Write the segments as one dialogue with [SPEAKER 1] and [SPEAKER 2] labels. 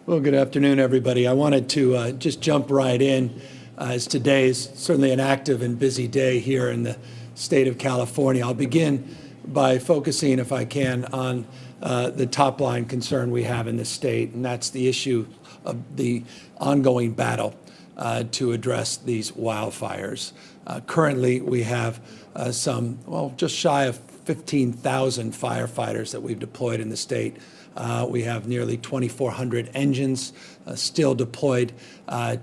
[SPEAKER 1] Well, good afternoon, everybody. I wanted to just jump right in, as today is certainly an active and busy day here in the state of California. I'll begin by focusing, if I can, on the top line concern we have in the state, and that's the issue of the ongoing battle to address these wildfires. Currently, we have just shy of 15,000 firefighters that we've deployed in the state. We have nearly 2,400 engines still deployed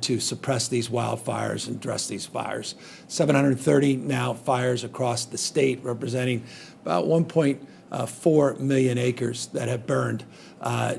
[SPEAKER 1] to suppress these wildfires and address these fires. 730 now fires across the state, representing about 1.4 million acres that have burned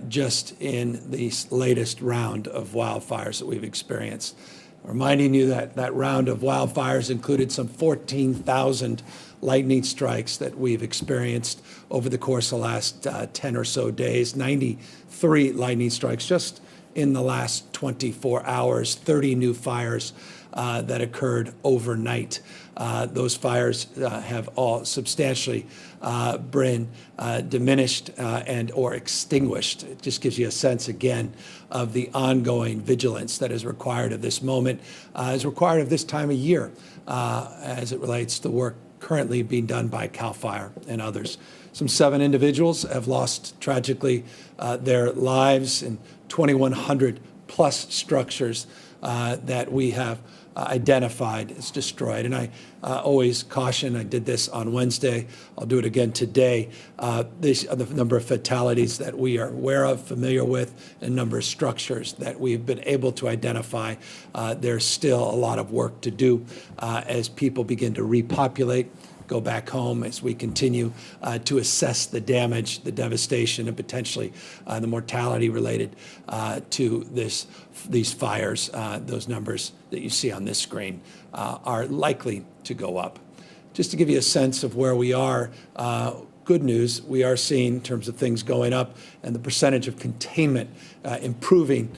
[SPEAKER 1] just in the latest round of wildfires that we've experienced. Reminding you that that round of wildfires included some 14,000 lightning strikes that we've experienced over the course of the last 10 or so days, 93 lightning strikes just in the last 24 hours, 30 new fires that occurred overnight. Those fires have all substantially been diminished and or extinguished. It just gives you a sense, again, of the ongoing vigilance that is required of this moment, is required of this time of year as it relates to work currently being done by CAL FIRE and others. Some 7 individuals have lost, tragically, their lives in 2,100 plus structures that we have identified as destroyed. And I always caution, I did this on Wednesday, I'll do it again today, the number of fatalities that we are aware of, familiar with, and number of structures that we've been able to identify. There's still a lot of work to do as people begin to repopulate, go back home, as we continue to assess the damage, the devastation, and potentially the mortality related to these fires. Those numbers that you see on this screen are likely to go up. Just to give you a sense of where we are, good news, we are seeing in terms of things going up and the percentage of containment improving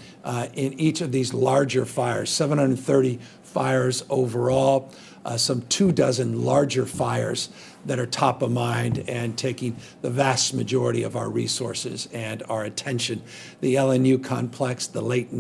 [SPEAKER 1] in each of these larger fires, 730 fires overall. Some 24 larger fires that are top of mind and taking the vast majority of our resources and our attention. The LNU complex, the Lake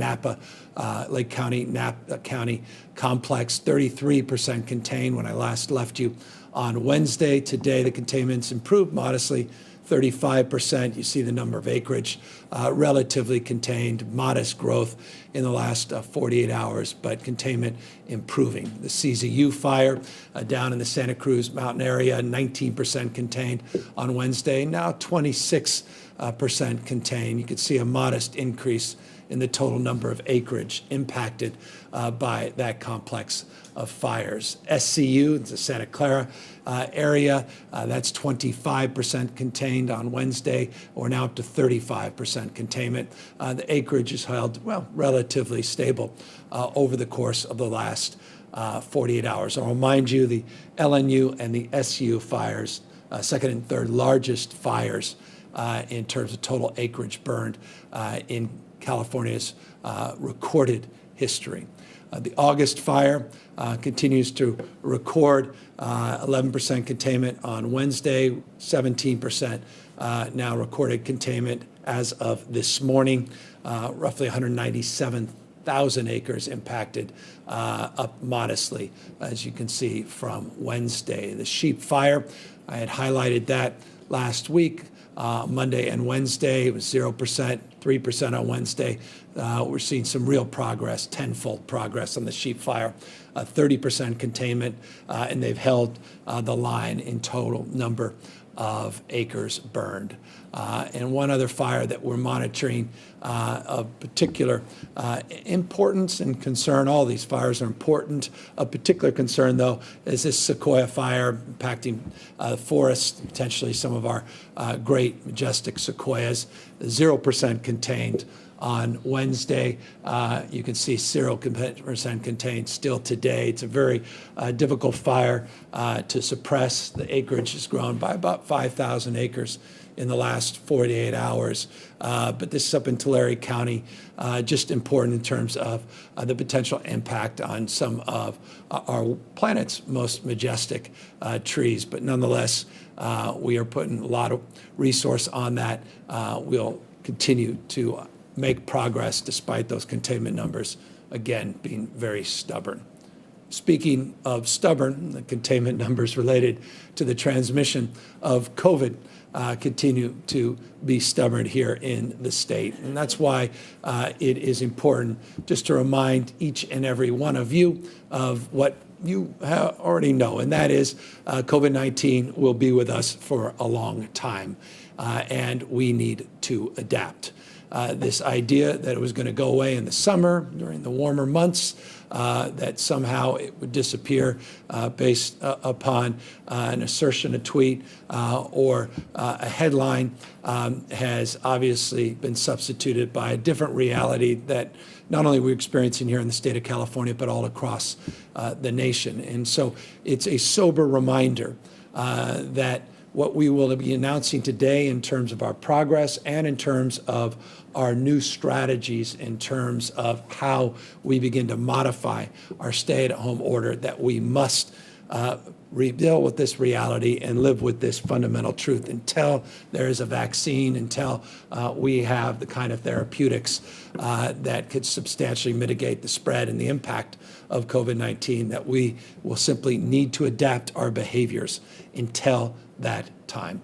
[SPEAKER 1] County Napa County complex, 33% contained when I last left you on Wednesday. Today, the containment's improved modestly, 35%. You see the number of acreage relatively contained, modest growth in the last 48 hours, but containment improving. The CZU fire down in the Santa Cruz Mountain area, 19% contained on Wednesday, now 26% contained. You can see a modest increase in the total number of acreage impacted by that complex of fires. SCU, the Santa Clara area, that's 25% contained on Wednesday. We're now up to 35% containment. The acreage is held, well, relatively stable over the course of the last 48 hours. I'll remind you, the LNU and the SU fires, second and third largest fires in terms of total acreage burned in California's recorded history. The August fire continues to record 11% containment on Wednesday, 17% now recorded containment as of this morning, roughly 197,000 acres impacted, up modestly, as you can see from Wednesday. The sheep fire, I had highlighted that last week. Monday and Wednesday, it was 0%, 3% on Wednesday. We're seeing some real progress, tenfold progress on the sheep fire, 30% containment, and they've held the line in total number of acres burned. And one other fire that we're monitoring of particular importance and concern, all these fires are important. Of particular concern, though, is this Sequoia fire impacting forests, potentially some of our great majestic sequoias, 0% contained on Wednesday. You can see 0% contained still today. It's a very difficult fire to suppress. The acreage has grown by about 5,000 acres in the last 48 hours. But this is up in Tulare County, just important in terms of the potential impact on some of our planet's most majestic trees. But nonetheless, we are putting a lot of resource on that. We'll continue to make progress despite those containment numbers, again, being very stubborn. Speaking of stubborn, the containment numbers related to the transmission of COVID continue to be stubborn here in the state. And that's why it is important just to remind each and every one of you of what you already know, and that is COVID-19 will be with us for a long time, and we need to adapt. This idea that it was going to go away in the summer, during the warmer months, that somehow it would disappear based upon an assertion, a tweet, or a headline has obviously been substituted by a different reality that not only we're experiencing here in the state of California, but all across the nation. And so it's a sober reminder that what we will be announcing today in terms of our progress and in terms of our new strategies in terms of how we begin to modify our stay-at-home order, that we must deal with this reality and live with this fundamental truth until there is a vaccine, until we have the kind of therapeutics that could substantially mitigate the spread and the impact of COVID-19, that we will simply need to adapt our behaviors until that time.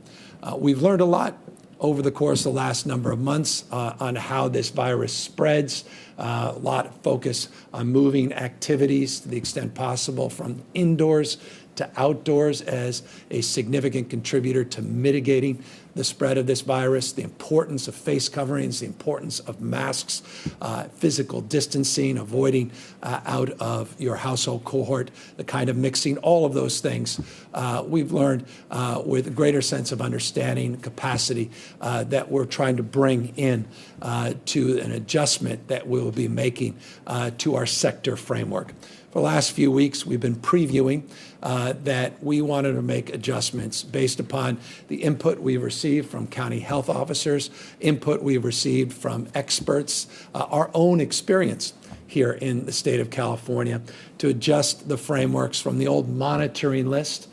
[SPEAKER 1] We've learned a lot over the course of the last number of months on how this virus spreads. A lot of focus on moving activities to the extent possible from indoors to outdoors as a significant contributor to mitigating the spread of this virus, the importance of face coverings, the importance of masks, physical distancing, avoiding out of your household cohort, the kind of mixing, all of those things we've learned with a greater sense of understanding, capacity that we're trying to bring in to an adjustment that we'll be making to our sector framework. For the last few weeks, we've been previewing that we wanted to make adjustments based upon the input we've received from county health officers, input we've received from experts, our own experience here in the state of California, to adjust the frameworks from the old monitoring list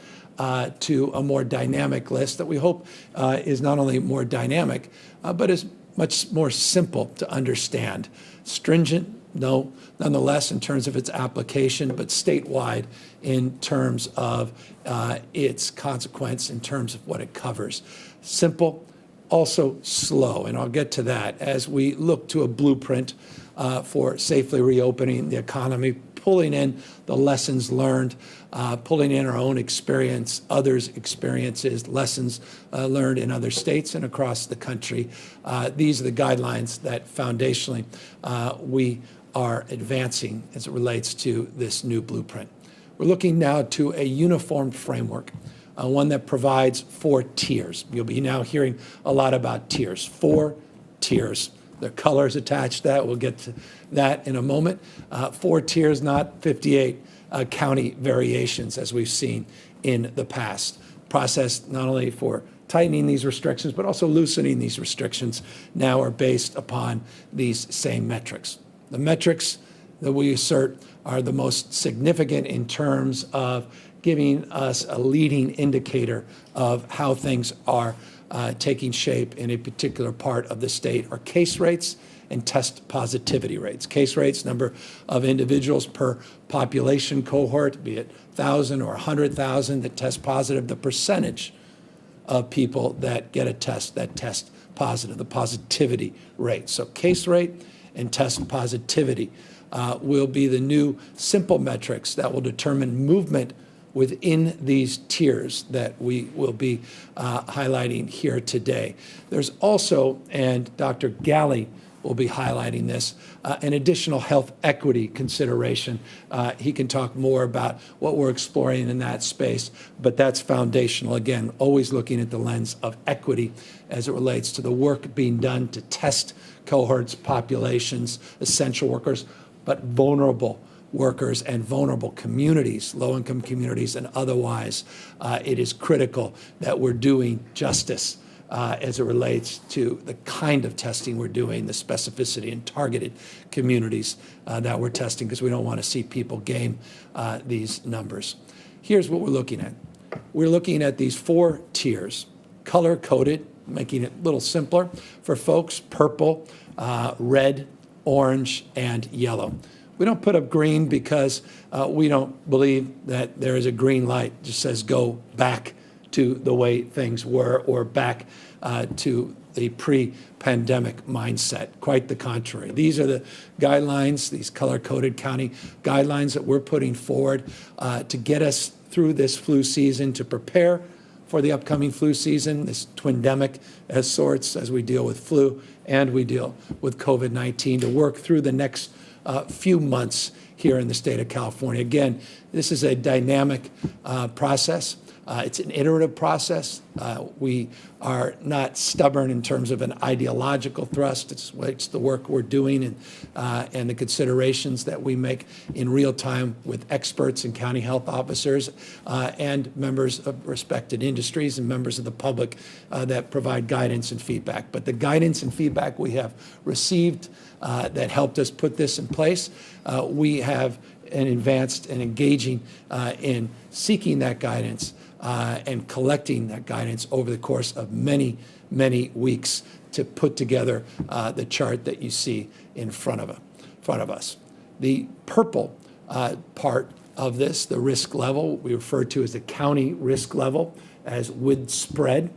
[SPEAKER 1] to a more dynamic list that we hope is not only more dynamic, but is much more simple to understand. Stringent, no, nonetheless, in terms of its application, but statewide in terms of its consequence, in terms of what it covers. Simple, also slow, and I'll get to that as we look to a blueprint for safely reopening the economy, pulling in the lessons learned, pulling in our own experience, others' experiences, lessons learned in other states and across the country. These are the guidelines that foundationally we are advancing as it relates to this new blueprint. We're looking now to a uniform framework, one that provides 4 tiers. You'll be now hearing a lot about tiers, 4 tiers. The colors attached to that, we'll get to that in a moment. 4 tiers, not 58 county variations as we've seen in the past. Process not only for tightening these restrictions, but also loosening these restrictions now are based upon these same metrics. The metrics that we assert are the most significant in terms of giving us a leading indicator of how things are taking shape in a particular part of the state are case rates and test positivity rates. Case rates, number of individuals per population cohort, be it 1,000 or 100,000 that test positive, the percentage of people that get a test that test positive, the positivity rate. So case rate and test positivity will be the new simple metrics that will determine movement within these tiers that we will be highlighting here today. There's also, and Dr. Galley will be highlighting this, an additional health equity consideration. He can talk more about what we're exploring in that space, but that's foundational. Again, always looking at the lens of equity as it relates to the work being done to test cohorts, populations, essential workers, but vulnerable workers and vulnerable communities, low-income communities and otherwise. It is critical that we're doing justice as it relates to the kind of testing we're doing, the specificity and targeted communities that we're testing, because we don't want to see people game these numbers. Here's what we're looking at. We're looking at these 4 tiers, color-coded, making it a little simpler for folks. Purple red, orange, and yellow. We don't put up green because we don't believe that there is a green light. It just says go back to the way things were or back to the pre-pandemic mindset. Quite the contrary. These are the guidelines, these color-coded county guidelines that we're putting forward to get us through this flu season, to prepare for the upcoming flu season, this twindemic as sorts, as we deal with flu and we deal with COVID-19, to work through the next few months here in the state of California. Again, this is a dynamic process. It's an iterative process. We are not stubborn in terms of an ideological thrust. It's the work we're doing and the considerations that we make in real time with experts and county health officers and members of respected industries and members of the public that provide guidance and feedback. But the guidance and feedback we have received that helped us put this in place, we have advanced and engaging in seeking that guidance and collecting that guidance over the course of many, many weeks to put together the chart that you see in front of us. The purple part of this, the risk level, we refer to as the county risk level as widespread,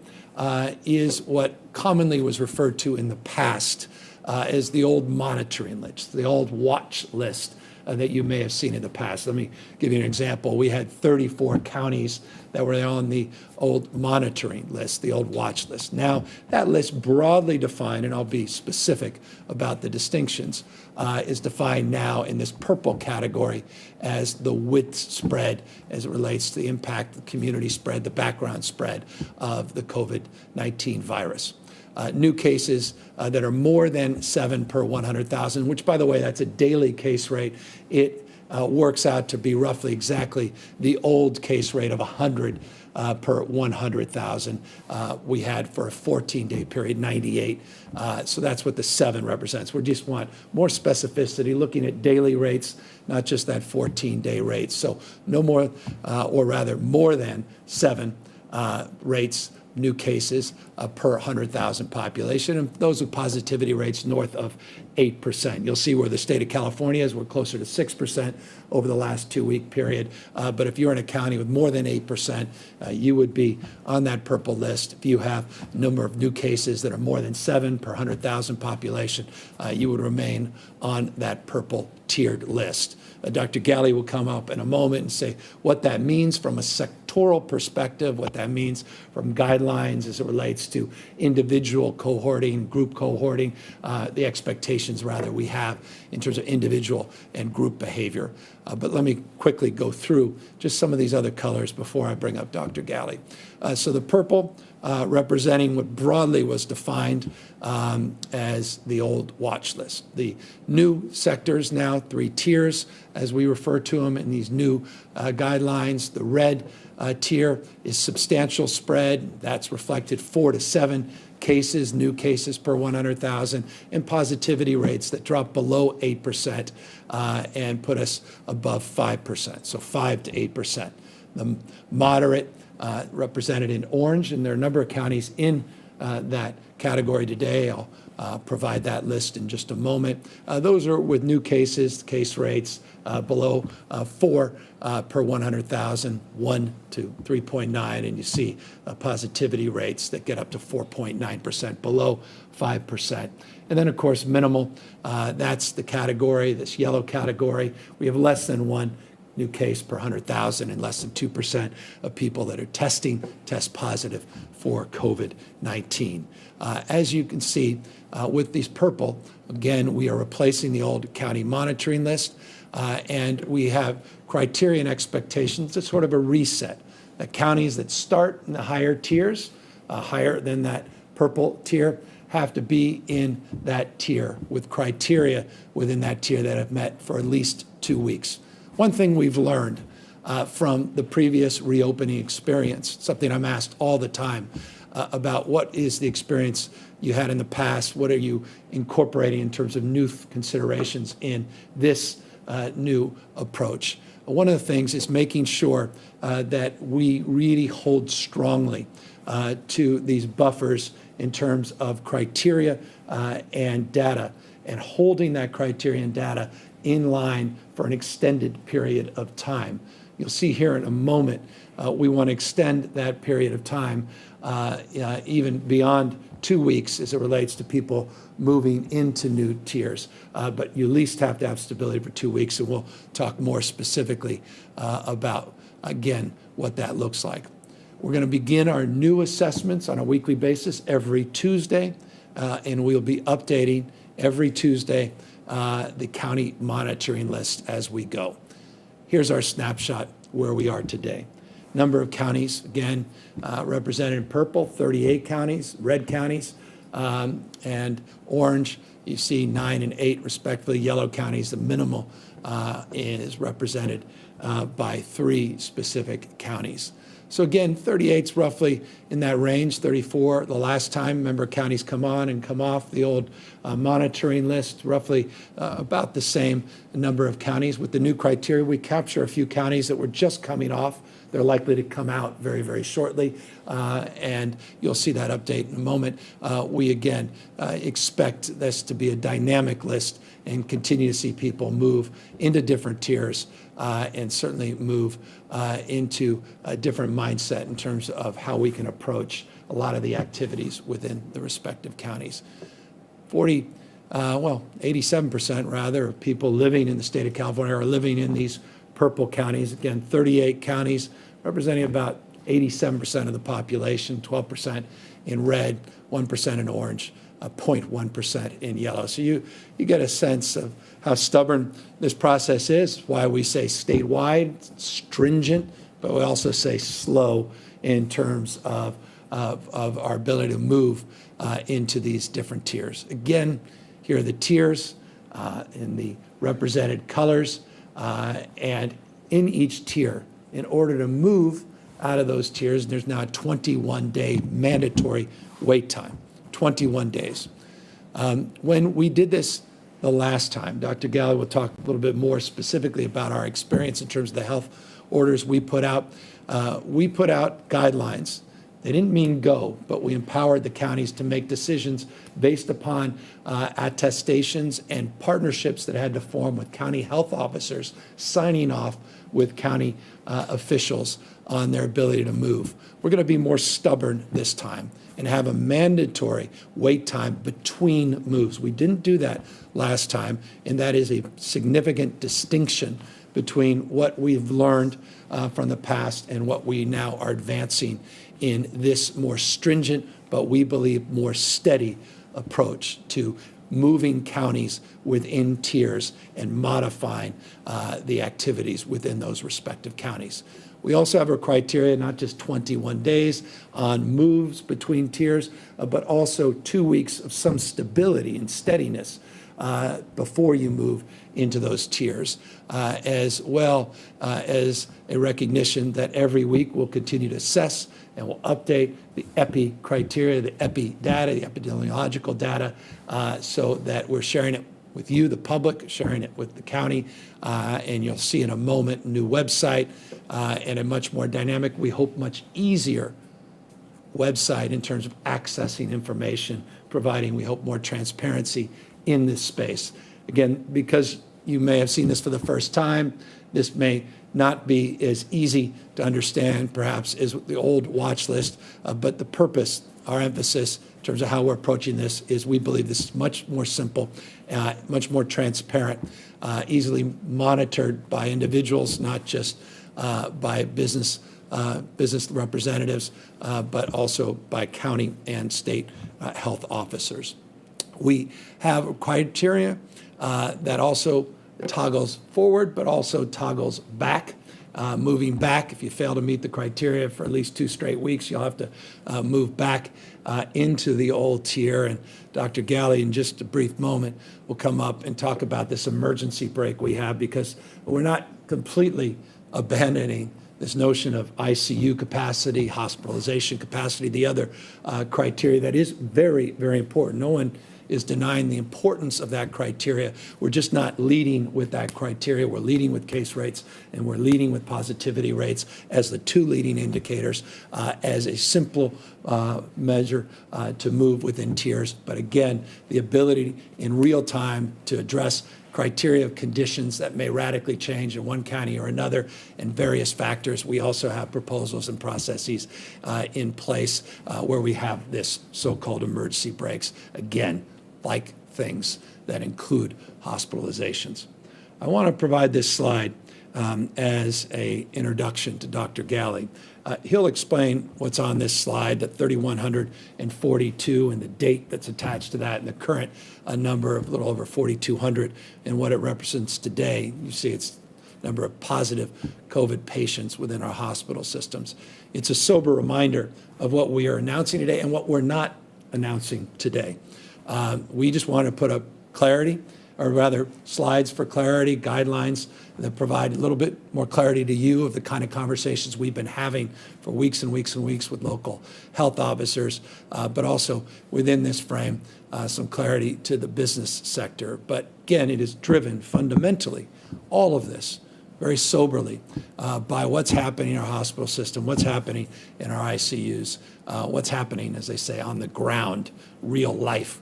[SPEAKER 1] is what commonly was referred to in the past as the old monitoring list, the old watch list that you may have seen in the past. Let me give you an example. We had 34 counties that were on the old monitoring list, the old watch list. Now, that list, broadly defined, and I'll be specific about the distinctions, is defined now in this purple category as the widespread as it relates to the impact, the community spread, the background spread of the COVID-19 virus. New cases that are more than 7 per 100,000, which, by the way, that's a daily case rate. It works out to be roughly exactly the old case rate of 100 per 100,000 we had for a 14-day period, 98. So that's what the 7 represents. We just want more specificity, looking at daily rates, not just that 14-day rate. So no more, or rather more than 7 rates, new cases per 100,000 population, and those with positivity rates north of 8%. You'll see where the state of California is. We're closer to 6% over the last 2-week period. But if you're in a county with more than 8%, you would be on that purple list. If you have a number of new cases that are more than 7 per 100,000 population, you would remain on that purple tiered list. Dr. Galley will come up in a moment and say what that means from a sectoral perspective, what that means from guidelines as it relates to individual cohorting, group cohorting, the expectations, rather, we have in terms of individual and group behavior. But let me quickly go through just some of these other colors before I bring up Dr. Galley. So the purple representing what broadly was defined as the old watch list. The new sectors now, 3 tiers, as we refer to them in these new guidelines. The red tier is substantial spread. That's reflected 4 to 7 cases, new cases per 100,000, and positivity rates that drop below 8% and put us above 5%, so 5 to 8%. The moderate represented in orange, and there are a number of counties in that category today. I'll provide that list in just a moment. Those are with new cases, case rates below 4 per 100,000, 1 to 3.9, and you see positivity rates that get up to 4.9%, below 5%. And then, of course, minimal, that's the category, this yellow category. We have less than 1 new case per 100,000 and less than 2% of people that are test positive for COVID-19. As you can see with these purple, again, we are replacing the old county monitoring list, and we have criteria and expectations. It's sort of a reset. The counties that start in the higher tiers, higher than that purple tier, have to be in that tier with criteria within that tier that have met for at least 2 weeks. One thing we've learned from the previous reopening experience, something I'm asked all the time about what is the experience you had in the past, what are you incorporating in terms of new considerations in this new approach. One of the things is making sure that we really hold strongly to these buffers in terms of criteria and data, and holding that criteria and data in line for an extended period of time. You'll see here in a moment, we want to extend that period of time even beyond 2 weeks as it relates to people moving into new tiers. But you at least have to have stability for 2 weeks, and we'll talk more specifically about, again, what that looks like. We're going to begin our new assessments on a weekly basis every Tuesday, and we'll be updating every Tuesday the county monitoring list as we go. Here's our snapshot where we are today. Number of counties, again, represented in purple, 38 counties, red counties, and orange, you see 9 and 8 respectively. Yellow counties, the minimal is represented by 3 specific counties. So again, 38's roughly in that range, 34 the last time. Remember, counties come on and come off the old monitoring list, roughly about the same number of counties. With the new criteria, we capture a few counties that were just coming off. They're likely to come out very, very shortly, and you'll see that update in a moment. We, again, expect this to be a dynamic list and continue to see people move into different tiers and certainly move into a different mindset in terms of how we can approach a lot of the activities within the respective counties. 87% rather, of people living in the state of California are living in these purple counties. Again, 38 counties representing about 87% of the population, 12% in red, 1% in orange, 0.1% in yellow. So you get a sense of how stubborn this process is, why we say statewide, stringent, but we also say slow in terms of our ability to move into these different tiers. Again, here are the tiers in the represented colors, and in each tier, in order to move out of those tiers, there's now a 21-day mandatory wait time, 21 days. When we did this the last time, Dr. Galley will talk a little bit more specifically about our experience in terms of the health orders we put out. We put out guidelines. They didn't mean go, but we empowered the counties to make decisions based upon attestations and partnerships that had to form with county health officers signing off with county officials on their ability to move. We're going to be more stubborn this time and have a mandatory wait time between moves. We didn't do that last time, and that is a significant distinction between what we've learned from the past and what we now are advancing in this more stringent, but we believe more steady approach to moving counties within tiers and modifying the activities within those respective counties. We also have our criteria, not just 21 days on moves between tiers, but also 2 weeks of some stability and steadiness before you move into those tiers, as well as a recognition that every week we'll continue to assess and we'll update the EPI criteria, the EPI data, the epidemiological data, so that we're sharing it with you, the public, sharing it with the county, and you'll see in a moment a new website and a much more dynamic, we hope much easier website in terms of accessing information, providing, we hope, more transparency in this space. Again, because you may have seen this for the first time, this may not be as easy to understand, perhaps, as the old watch list, but the purpose, our emphasis in terms of how we're approaching this is we believe this is much more simple, much more transparent, easily monitored by individuals, not just by business representatives, but also by county and state health officers. We have criteria that also toggles forward, but also toggles back. Moving back, if you fail to meet the criteria for at least 2 straight weeks, you'll have to move back into the old tier. And Dr. Galley, in just a brief moment, will come up and talk about this emergency brake we have, because we're not completely abandoning this notion of ICU capacity, hospitalization capacity, the other criteria that is very, very important. No one is denying the importance of that criteria. We're just not leading with that criteria. We're leading with case rates, and we're leading with positivity rates as the 2 leading indicators, as a simple measure to move within tiers. But again, the ability in real time to address criteria of conditions that may radically change in one county or another and various factors. We also have proposals and processes in place where we have this so-called emergency breaks, again, like things that include hospitalizations. I want to provide this slide as an introduction to Dr. Galley. He'll explain what's on this slide, that 3,142 and the date that's attached to that and the current number of a little over 4,200 and what it represents today. You see it's number of positive COVID patients within our hospital systems. It's a sober reminder of what we are announcing today and what we're not announcing today. We just want to put up clarity, or rather slides for clarity, guidelines that provide a little bit more clarity to you of the kind of conversations we've been having for weeks and weeks and weeks with local health officers, but also within this frame, some clarity to the business sector. But again, it is driven fundamentally, all of this, very soberly, by what's happening in our hospital system, what's happening in our ICUs, what's happening, as they say, on the ground, real life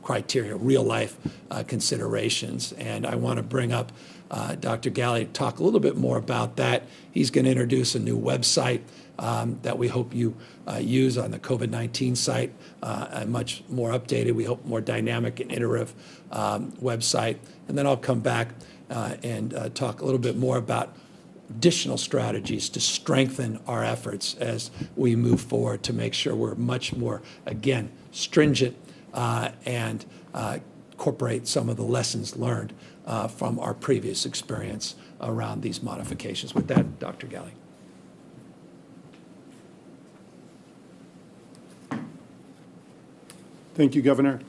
[SPEAKER 1] criteria, real life considerations. And I want to bring up Dr. Galley to talk a little bit more about that. He's going to introduce a new website that we hope you use on the COVID-19 site, a much more updated, we hope more dynamic and iterative website. And then I'll come back and talk a little bit more about additional strategies to strengthen our efforts as we move forward to make sure we're much more, again, stringent and incorporate some of the lessons learned from our previous experience around these modifications. With that, Dr. Galley.
[SPEAKER 2] Thank you, Governor.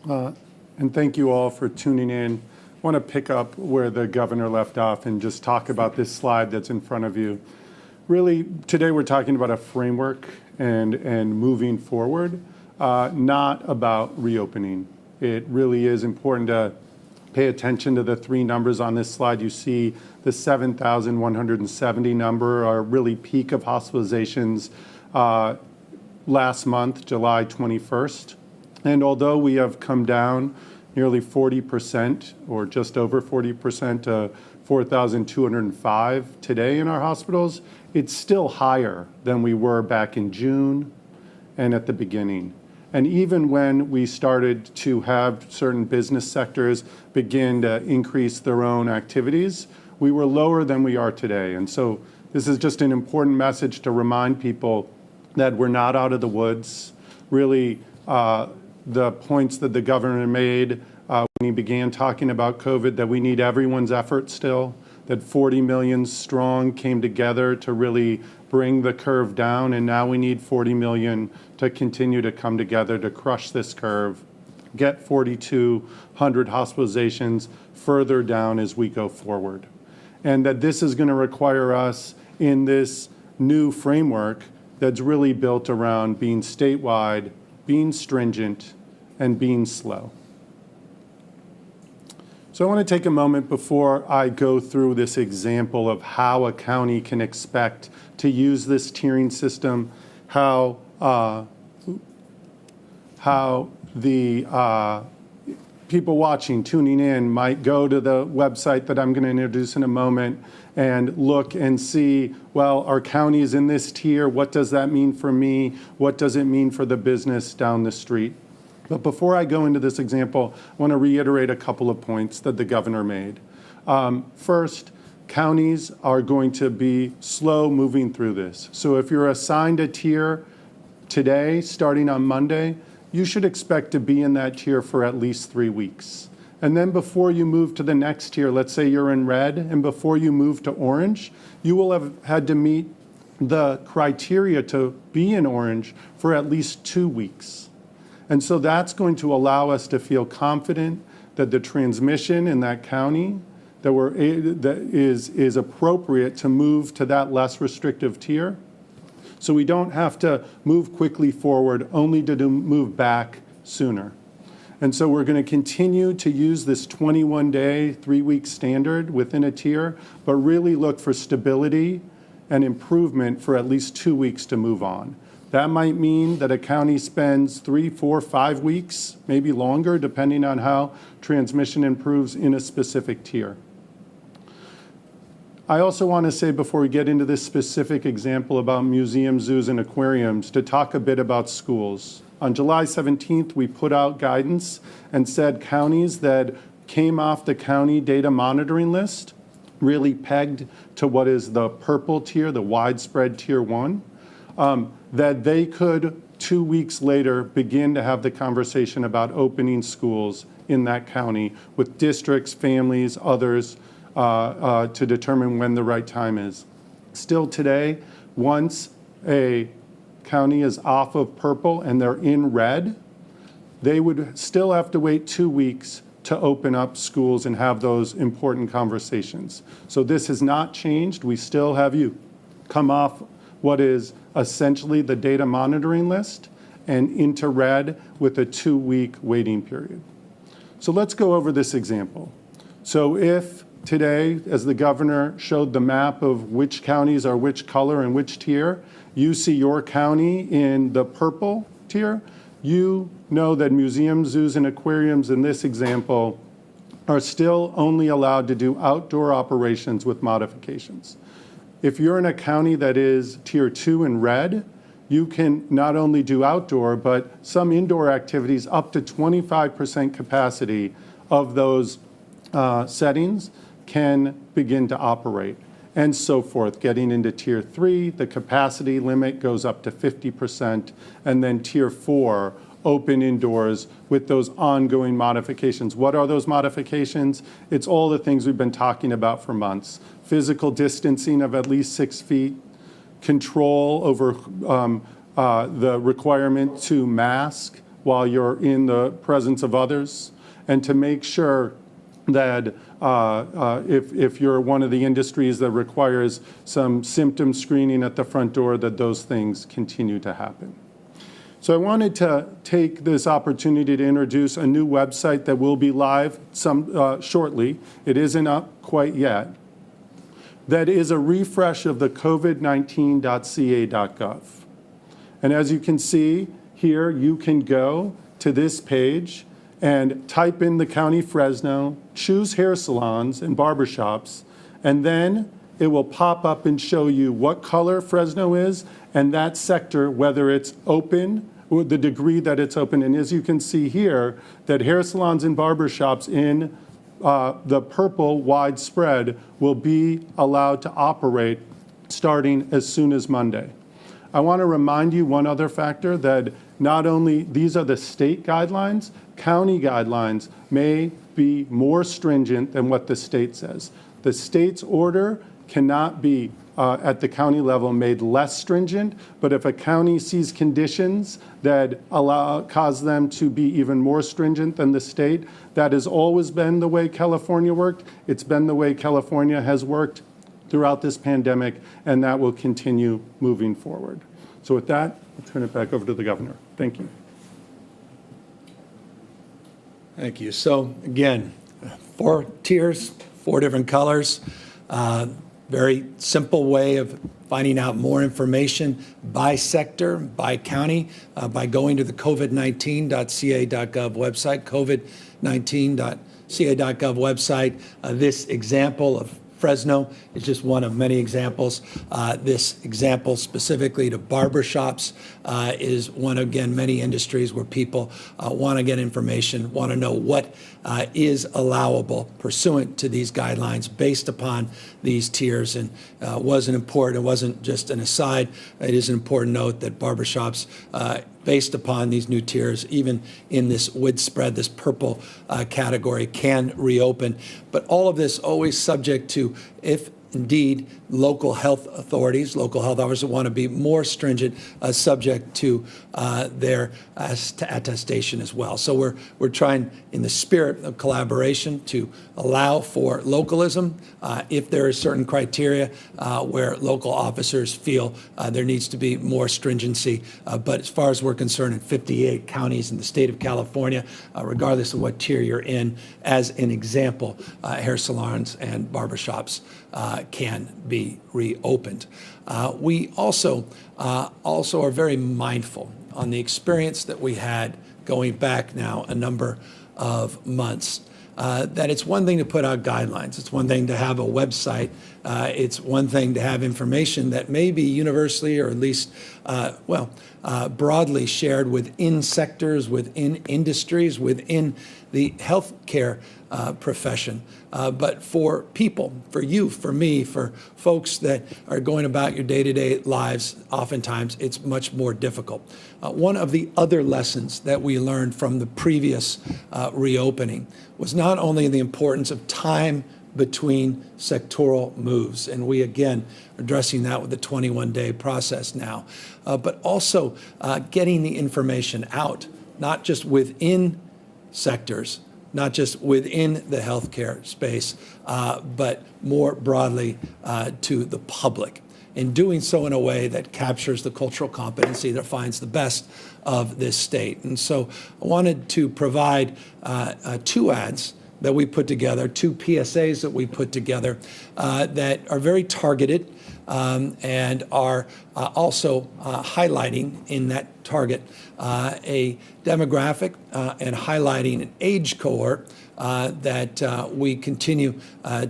[SPEAKER 2] And thank you all for tuning in. I want to pick up where the Governor left off and just talk about this slide that's in front of you. Really, today we're talking about a framework and moving forward. Not about reopening. It really is important to pay attention to the three numbers on this slide. You see the 7,170 number, our really peak of hospitalizations last month, July 21st. And although we have come down nearly 40% or just over 40% to 4,205 today in our hospitals, it's still higher than we were back in June and at the beginning. And even when we started to have certain business sectors begin to increase their own activities, we were lower than we are today. And so this is just an important message to remind people that we're not out of the woods. Really, the points that the governor made when he began talking about COVID, that we need everyone's effort still, that 40 million strong came together to really bring the curve down, and now we need 40 million to continue to come together to crush this curve, get 4,200 hospitalizations further down as we go forward. And that this is going to require us in this new framework that's really built around being statewide, being stringent, and being slow. So I want to take a moment before I go through this example of how a county can expect to use this tiering system, how the people watching, tuning in, might go to the website that I'm going to introduce in a moment and look and see, well, our county is in this tier. What does that mean for me? What does it mean for the business down the street? But before I go into this example, I want to reiterate a couple of points that the governor made. First, counties are going to be slow moving through this. So if you're assigned a tier today, starting on Monday, you should expect to be in that tier for at least 3 weeks. And then before you move to the next tier, let's say you're in red, and before you move to orange, you will have had to meet the criteria to be in orange for at least 2 weeks. And so that's going to allow us to feel confident that the transmission in that county that is appropriate to move to that less restrictive tier. So we don't have to move quickly forward, only to move back sooner. And so we're going to continue to use this 21-day, 3-week standard within a tier, but really look for stability and improvement for at least 2 weeks to move on. That might mean that a county spends 3, 4, 5 weeks, maybe longer, depending on how transmission improves in a specific tier. I also want to say, before we get into this specific example about museums, zoos, and aquariums, to talk a bit about schools. On July 17th, we put out guidance and said counties that came off the county data monitoring list, really pegged to what is the purple tier, the widespread tier 1, that they could 2 weeks later begin to have the conversation about opening schools in that county with districts, families, others, to determine when the right time is. Still today, once a county is off of purple and they're in red, they would still have to wait 2 weeks to open up schools and have those important conversations. So this has not changed. We still have you come off what is essentially the data monitoring list and into red with a 2-week waiting period. So let's go over this example. So if today, as the governor showed the map of which counties are which color and which tier, you see your county in the purple tier, you know that museums, zoos, and aquariums in this example are still only allowed to do outdoor operations with modifications. If you're in a county that is tier 2 in red, you can not only do outdoor, but some indoor activities up to 25% capacity of those settings can begin to operate, and so forth. Getting into tier 3, the capacity limit goes up to 50%, and then tier 4, open indoors with those ongoing modifications. What are those modifications? It's all the things we've been talking about for months. Physical distancing of at least 6 feet, control over the requirement to mask while you're in the presence of others, and to make sure that if you're one of the industries that requires some symptom screening at the front door, that those things continue to happen. So I wanted to take this opportunity to introduce a new website that will be live shortly. It isn't up quite yet. That is a refresh of the covid19.ca.gov. And as you can see here, you can go to this page and type in the County Fresno, choose hair salons and barbershops, and then it will pop up and show you what color Fresno is and that sector, whether it's open or the degree that it's open. And as you can see here, that hair salons and barbershops in the purple widespread will be allowed to operate starting as soon as Monday. I want to remind you one other factor, that not only these are the state guidelines, county guidelines may be more stringent than what the state says. The state's order cannot be at the county level made less stringent, but if a county sees conditions that cause them to be even more stringent than the state, that has always been the way California worked. It's been the way California has worked throughout this pandemic, and that will continue moving forward. So with that, I'll turn it back over to the governor. Thank you.
[SPEAKER 1] Thank you. So again, 4 tiers, 4 different colors. Very simple way of finding out more information by sector, by county, by going to the covid19.ca.gov website, covid19.ca.gov website. This example of Fresno is just one of many examples. This example specifically to barbershops is one, again, many industries where people want to get information, want to know what is allowable pursuant to these guidelines based upon these tiers. And it wasn't important, it wasn't just an aside. It is an important note that barbershops, based upon these new tiers, even in this widespread, this purple category, can reopen. But all of this always subject to, if indeed local health authorities, local health officers want to be more stringent, subject to their attestation as well. So we're trying, in the spirit of collaboration, to allow for localism if there are certain criteria where local officers feel there needs to be more stringency. But as far as we're concerned, in 58 counties in the state of California, regardless of what tier you're in, as an example, hair salons and barbershops can be reopened. We also are very mindful on the experience that we had going back now a number of months. That it's one thing to put out guidelines. It's one thing to have a website. It's one thing to have information that may be universally or at least, broadly shared within sectors, within industries, within the healthcare profession. But for people, for you, for me, for folks that are going about your day-to-day lives, oftentimes it's much more difficult. One of the other lessons that we learned from the previous reopening was not only the importance of time between sectoral moves, and we again are addressing that with the 21-day process now, but also getting the information out, not just within sectors, not just within the healthcare space, but more broadly to the public, and doing so in a way that captures the cultural competency that finds the best of this state. And so I wanted to provide 2 ads that we put together, 2 PSAs that we put together that are very targeted and are also highlighting in that target a demographic and highlighting an age cohort that we continue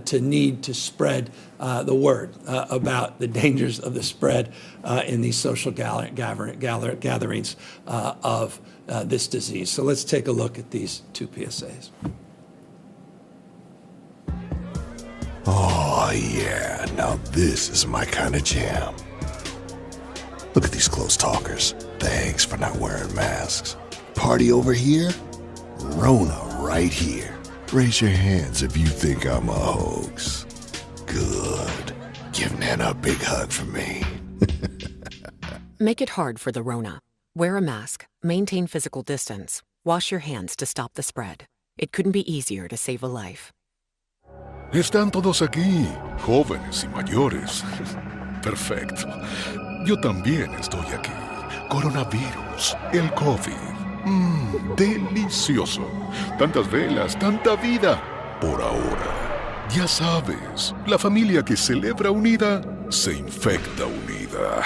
[SPEAKER 1] to need to spread the word about the dangers of the spread in these social gatherings of this disease. So let's take a look at these 2 PSAs.
[SPEAKER 3] Oh, yeah, now this is my kind of jam. Look at these close talkers. Thanks for not wearing masks. Party over here, Rona right here. Raise your hands if you think I'm a hoax. Good. Give Nana a big hug for me.
[SPEAKER 4] Make it hard for the Rona. Wear a mask, maintain physical distance, wash your hands to stop the spread. It couldn't be easier to save a life.
[SPEAKER 5] Están todos aquí, jóvenes y mayores. Perfecto. Yo también estoy aquí. Coronavirus, el COVID. Delicioso. Tantas velas, tanta vida. Por ahora. Ya sabes, la familia que celebra unida, se infecta unida.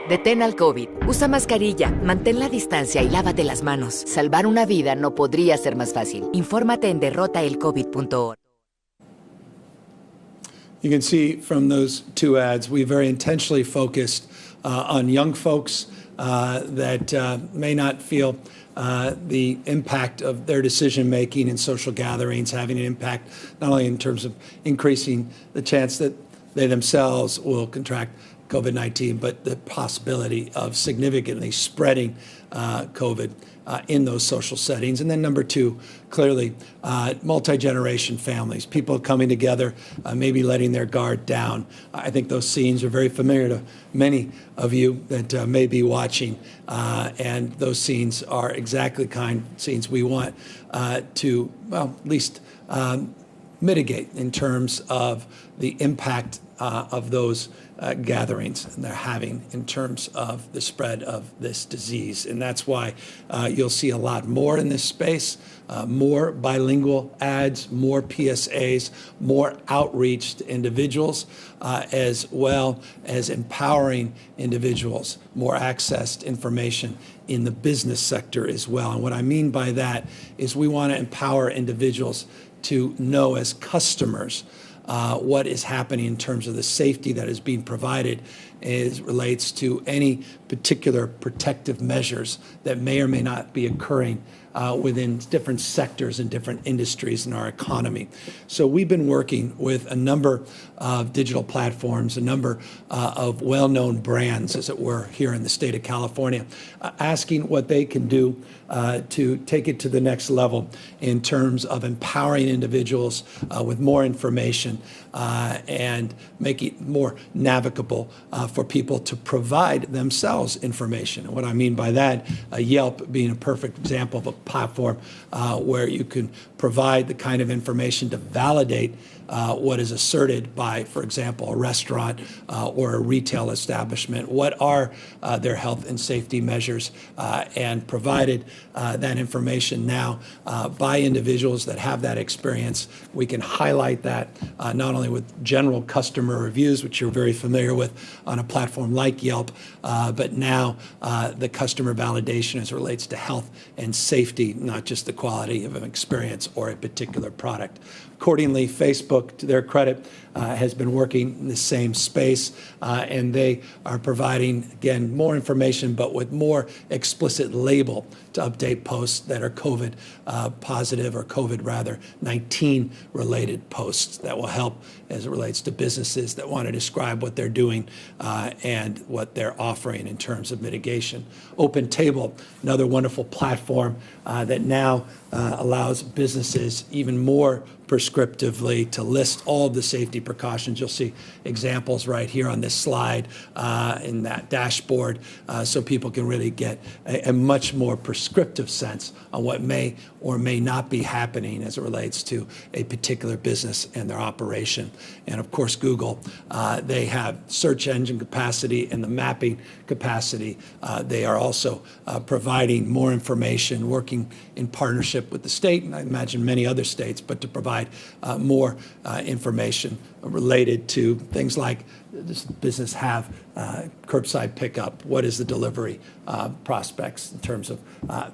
[SPEAKER 6] Detén al COVID. Usa mascarilla, mantén la distancia y lávate las manos. Salvar una vida no podría ser más fácil. Infórmate en derrotaelcovid.org.
[SPEAKER 1] You can see from those 2 ads, we very intentionally focused on young folks that may not feel the impact of their decision-making in social gatherings having an impact not only in terms of increasing the chance that they themselves will contract COVID-19, but the possibility of significantly spreading COVID in those social settings. And then number 2, clearly, multi-generation families, people coming together, maybe letting their guard down. I think those scenes are very familiar to many of you that may be watching. And those scenes are exactly the kind of scenes we want to, well, at least mitigate in terms of the impact of those gatherings and they're having in terms of the spread of this disease. And that's why you'll see a lot more in this space, more bilingual ads, more PSAs, more outreach to individuals, as well as empowering individuals, more access to information in the business sector as well. And what I mean by that is we want to empower individuals to know as customers what is happening in terms of the safety that is being provided as relates to any particular protective measures that may or may not be occurring within different sectors and different industries in our economy. So we've been working with a number of digital platforms, a number of well-known brands, as it were, here in the state of California, asking what they can do to take it to the next level in terms of empowering individuals with more information and make it more navigable for people to provide themselves information. And what I mean by that, Yelp being a perfect example of a platform where you can provide the kind of information to validate what is asserted by, for example, a restaurant or a retail establishment. What are their health and safety measures? And provided that information now by individuals that have that experience, we can highlight that not only with general customer reviews, which you're very familiar with on a platform like Yelp, but now the customer validation as it relates to health and safety, not just the quality of an experience or a particular product. Accordingly, Facebook, to their credit, has been working in the same space, and they are providing, again, more information, but with more explicit label to update posts that are COVID positive or COVID, rather, 19 related posts that will help as it relates to businesses that want to describe what they're doing and what they're offering in terms of mitigation. Open Table, another wonderful platform that now allows businesses even more prescriptively to list all of the safety precautions. You'll see examples right here on this slide in that dashboard so people can really get a much more prescriptive sense on what may or may not be happening as it relates to a particular business and their operation. And of course, Google, they have search engine capacity and the mapping capacity. They are also providing more information, working in partnership with the state, and I imagine many other states, but to provide more information related to things like, does the business have curbside pickup? What is the delivery prospects in terms of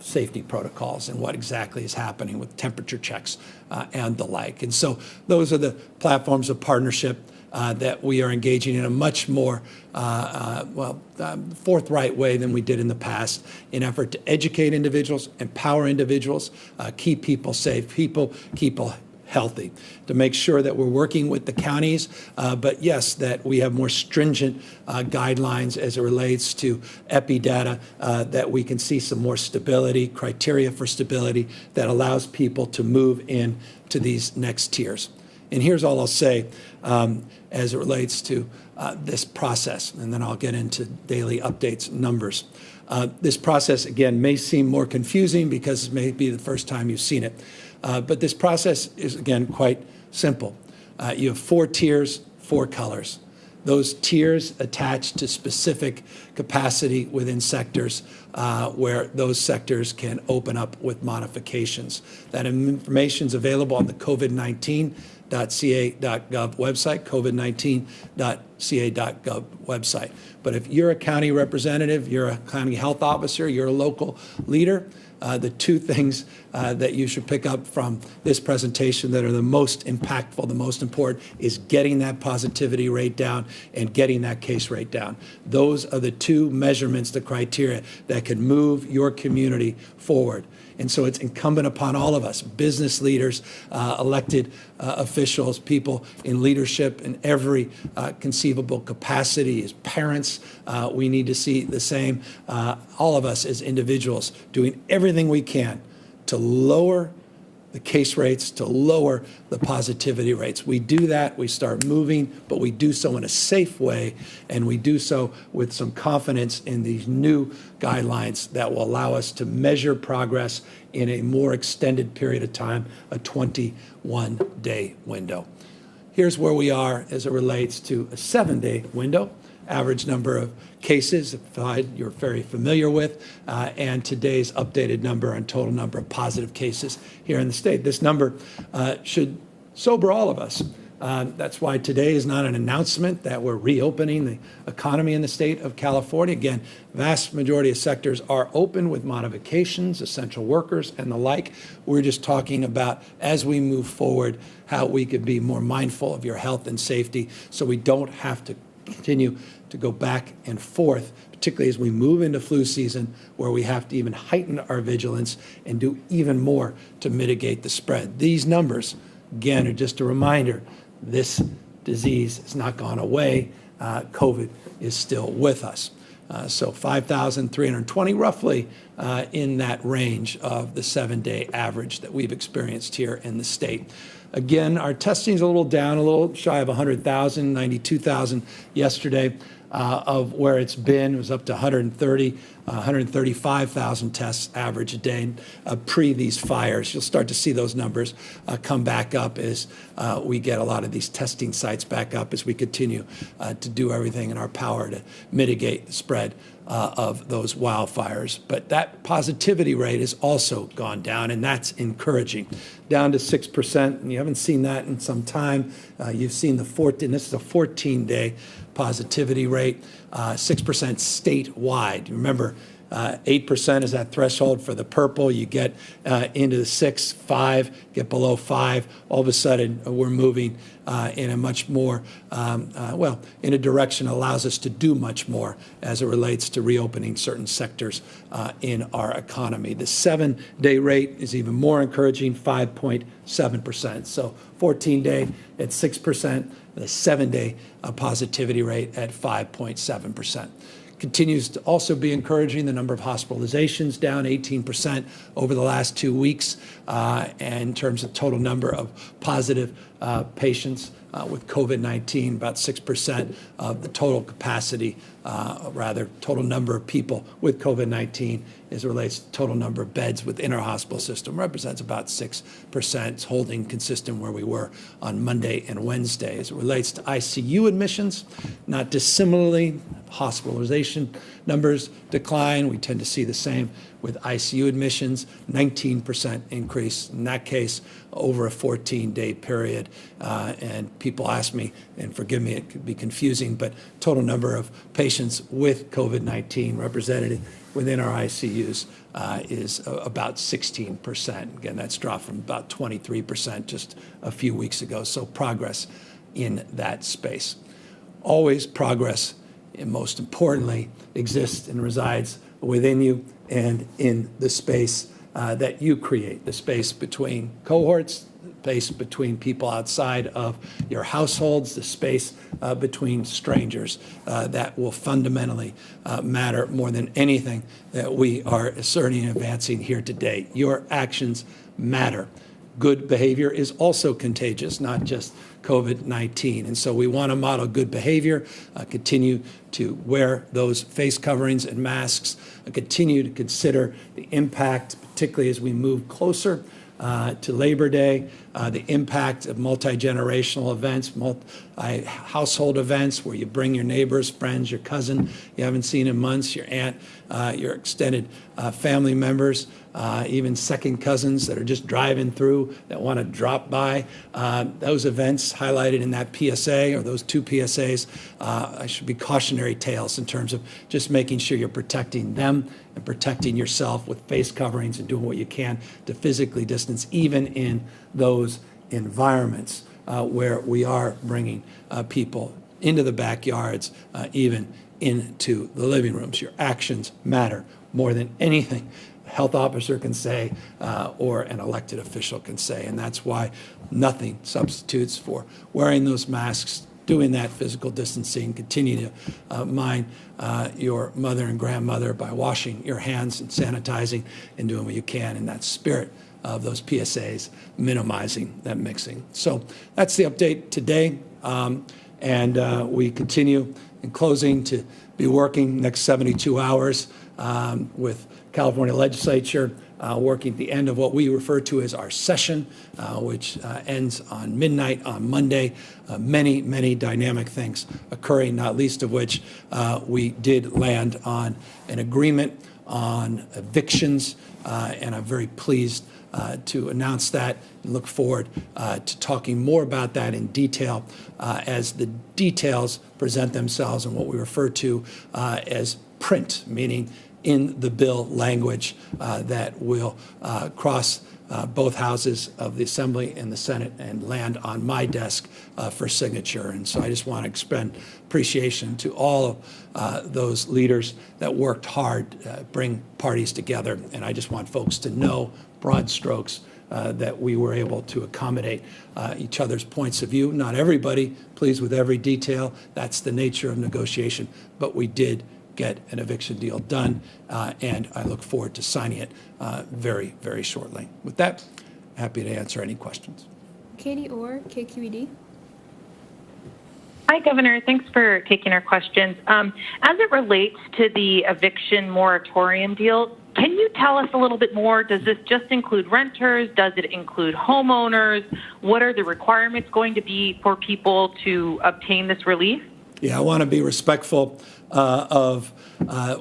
[SPEAKER 1] safety protocols and what exactly is happening with temperature checks and the like? And so those are the platforms of partnership that we are engaging in a much more forthright way than we did in the past in effort to educate individuals, empower individuals, keep people safe, keep people healthy, to make sure that we're working with the counties, but yes, that we have more stringent guidelines as it relates to epi-data, that we can see some more stability, criteria for stability that allows people to move in to these next tiers. And here's all I'll say as it relates to this process, and then I'll get into daily updates numbers. This process, again, may seem more confusing because it may be the first time you've seen it. But this process is, again, quite simple. You have 4 tiers, 4 colors. Those tiers attach to specific capacity within sectors where those sectors can open up with modifications. That information is available on the COVID-19.ca.gov website, COVID-19.ca.gov website. But if you're a county representative, you're a county health officer, you're a local leader, the 2 things that you should pick up from this presentation that are the most impactful, the most important, is getting that positivity rate down and getting that case rate down. Those are the 2 measurements, the criteria that can move your community forward. And so it's incumbent upon all of us, business leaders, elected officials, people in leadership in every conceivable capacity, as parents, we need to see the same. All of us as individuals doing everything we can to lower the case rates, to lower the positivity rates. We do that, we start moving, but we do so in a safe way, and we do so with some confidence in these new guidelines that will allow us to measure progress in a more extended period of time, a 21-day window. Here's where we are as it relates to a 7-day window. Average number of cases, you're very familiar with, and today's updated number on total number of positive cases here in the state. This number should sober all of us. That's why today is not an announcement that we're reopening the economy in the state of California. Again, vast majority of sectors are open with modifications, essential workers and the like. We're just talking about, as we move forward, how we could be more mindful of your health and safety so we don't have to continue to go back and forth, particularly as we move into flu season, where we have to even heighten our vigilance and do even more to mitigate the spread. These numbers, again, are just a reminder, this disease has not gone away. COVID is still with us. So 5,320, roughly in that range of the 7-day average that we've experienced here in the state. Again, our testing is a little down, a little shy of 100,000, 92,000 yesterday. of where it's been. It was up to 135,000 tests average a day pre these fires. You'll start to see those numbers come back up as we get a lot of these testing sites back up as we continue to do everything in our power to mitigate the spread of those wildfires. But that positivity rate has also gone down, and that's encouraging. Down to 6%, and you haven't seen that in some time. You've seen this is a 14-day positivity rate, 6% statewide. Remember, 8% is that threshold for the purple. You get into the 6, 5, get below 5. All of a sudden, we're moving in a much more, in a direction that allows us to do much more as it relates to reopening certain sectors in our economy. The 7-day rate is even more encouraging, 5.7%. So 14-day at 6%, the 7-day positivity rate at 5.7%. Continues to also be encouraging. The number of hospitalizations down 18% over the last 2 weeks. And in terms of total number of positive patients with COVID-19, about 6% of the total capacity, total number of people with COVID-19 as it relates to total number of beds within our hospital system represents about 6%. It's holding consistent where we were on Monday and Wednesday. As it relates to ICU admissions, not dissimilarly, hospitalization numbers decline. We tend to see the same with ICU admissions, 19% increase in that case over a 14-day period. And people ask me, and forgive me, it could be confusing, but total number of patients with COVID-19 represented within our ICUs is about 16%. Again, that's dropped from about 23% just a few weeks ago. So progress in that space. Always progress, and most importantly, exists and resides within you and in the space that you create, the space between cohorts, the space between people outside of your households, the space between strangers that will fundamentally matter more than anything that we are asserting and advancing here today. Your actions matter. Good behavior is also contagious, not just COVID-19. And so we want to model good behavior, continue to wear those face coverings and masks, continue to consider the impact, particularly as we move closer to Labor Day, the impact of multi-generational events, household events where you bring your neighbors, friends, your cousin you haven't seen in months, your aunt, your extended family members, even second cousins that are just driving through that want to drop by. Those events highlighted in that PSA, or those 2 PSAs, should be cautionary tales in terms of just making sure you're protecting them and protecting yourself with face coverings and doing what you can to physically distance, even in those environments where we are bringing people into the backyards, even into the living rooms. Your actions matter more than anything a health officer can say or an elected official can say. And that's why nothing substitutes for wearing those masks, doing that physical distancing, continue to mind your mother and grandmother by washing your hands and sanitizing and doing what you can in that spirit of those PSAs, minimizing that mixing. So that's the update today. And we continue, in closing, to be working next 72 hours with California legislature, working at the end of what we refer to as our session, which ends on midnight on Monday. Many, many dynamic things occurring, not least of which we did land on an agreement on evictions, and I'm very pleased to announce that and look forward to talking more about that in detail as the details present themselves in what we refer to as print, meaning in the bill language that will cross both houses of the Assembly and the Senate and land on my desk for signature. And so I just want to extend appreciation to all of those leaders that worked hard to bring parties together. And I just want folks to know, broad strokes, that we were able to accommodate each other's points of view. Not everybody pleased with every detail. That's the nature of negotiation. But we did get an eviction deal done, and I look forward to signing it very, very shortly. With that, happy to answer any questions.
[SPEAKER 7] Katie Orr, KQED. Hi, Governor. Thanks for taking our questions. As it relates to the eviction moratorium deal, can you tell us a little bit more? Does this just include renters? Does it include homeowners? What are the requirements going to be for people to obtain this relief?
[SPEAKER 1] Yeah, I want to be respectful of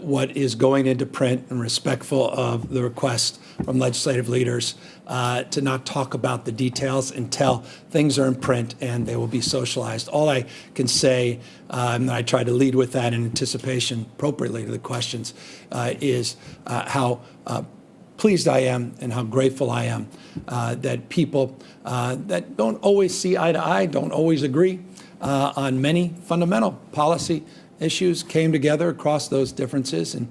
[SPEAKER 1] what is going into print and respectful of the request from legislative leaders to not talk about the details until things are in print and they will be socialized. All I can say, and I try to lead with that in anticipation appropriately to the questions, is how pleased I am and how grateful I am that people that don't always see eye to eye, don't always agree on many fundamental policy issues came together across those differences, and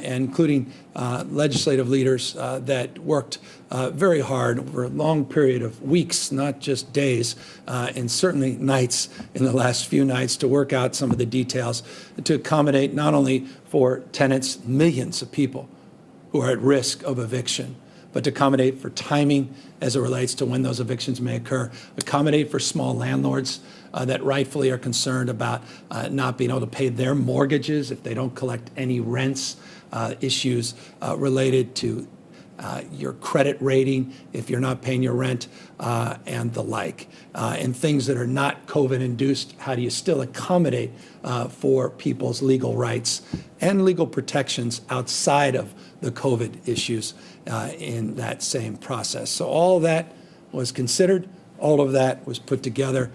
[SPEAKER 1] including legislative leaders that worked very hard over a long period of weeks, not just days, and certainly nights in the last few nights to work out some of the details to accommodate not only for tenants, millions of people who are at risk of eviction, but to accommodate for timing as it relates to when those evictions may occur, accommodate for small landlords that rightfully are concerned about not being able to pay their mortgages if they don't collect any rents, issues related to your credit rating if you're not paying your rent, and the like, and things that are not COVID-induced. How do you still accommodate for people's legal rights and legal protections outside of the COVID issues in that same process? So all of that was considered. All of that was put together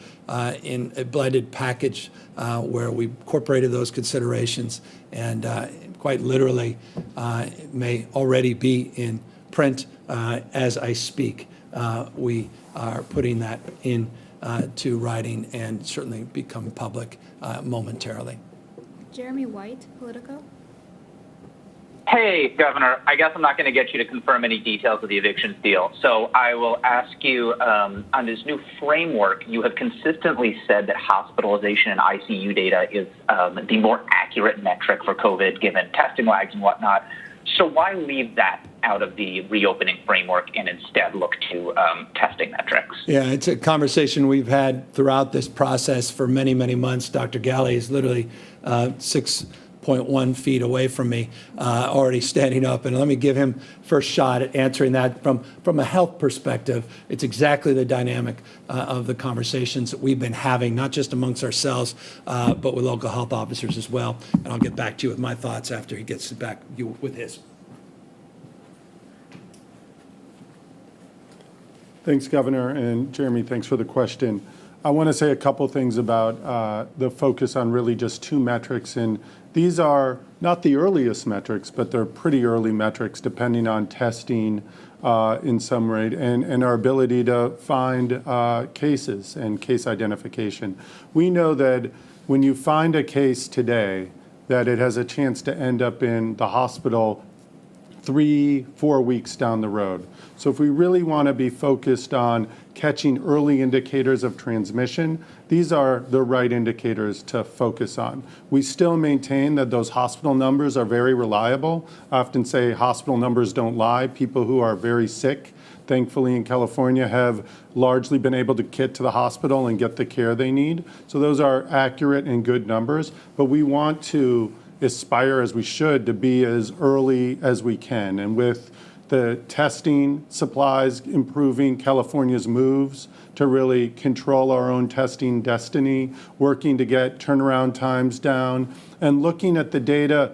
[SPEAKER 1] in a blended package where we incorporated those considerations, and quite literally may already be in print as I speak. We are putting that in to writing and certainly become public momentarily.
[SPEAKER 8] Jeremy White, Politico.
[SPEAKER 9] Hey, Governor, I guess I'm not going to get you to confirm any details of the evictions deal. So I will ask you, on this new framework, you have consistently said that hospitalization and ICU data is the more accurate metric for COVID, given testing lags and whatnot. So why leave that out of the reopening framework and instead look to testing metrics?
[SPEAKER 1] Yeah, it's a conversation we've had throughout this process for many, many months. Dr. Galley is literally 6.1 feet away from me, already standing up. And let me give him first shot at answering that from a health perspective. It's exactly the dynamic of the conversations that we've been having, not just amongst ourselves, but with local health officers as well. And I'll get back to you with my thoughts after he gets back you with his.
[SPEAKER 2] Thanks, Governor, and Jeremy, thanks for the question. I want to say a couple things about the focus on really just two metrics, and these are not the earliest metrics, but they're pretty early metrics depending on testing in some rate and our ability to find cases and case identification. We know that when you find a case today, that it has a chance to end up in the hospital 3-4 weeks down the road. So if we really want to be focused on catching early indicators of transmission, these are the right indicators to focus on. We still maintain that those hospital numbers are very reliable. I often say hospital numbers don't lie. People who are very sick, thankfully in California, have largely been able to get to the hospital and get the care they need. So those are accurate and good numbers, but we want to aspire, as we should, to be as early as we can. And with the testing supplies improving, California's moves to really control our own testing destiny, working to get turnaround times down, and looking at the data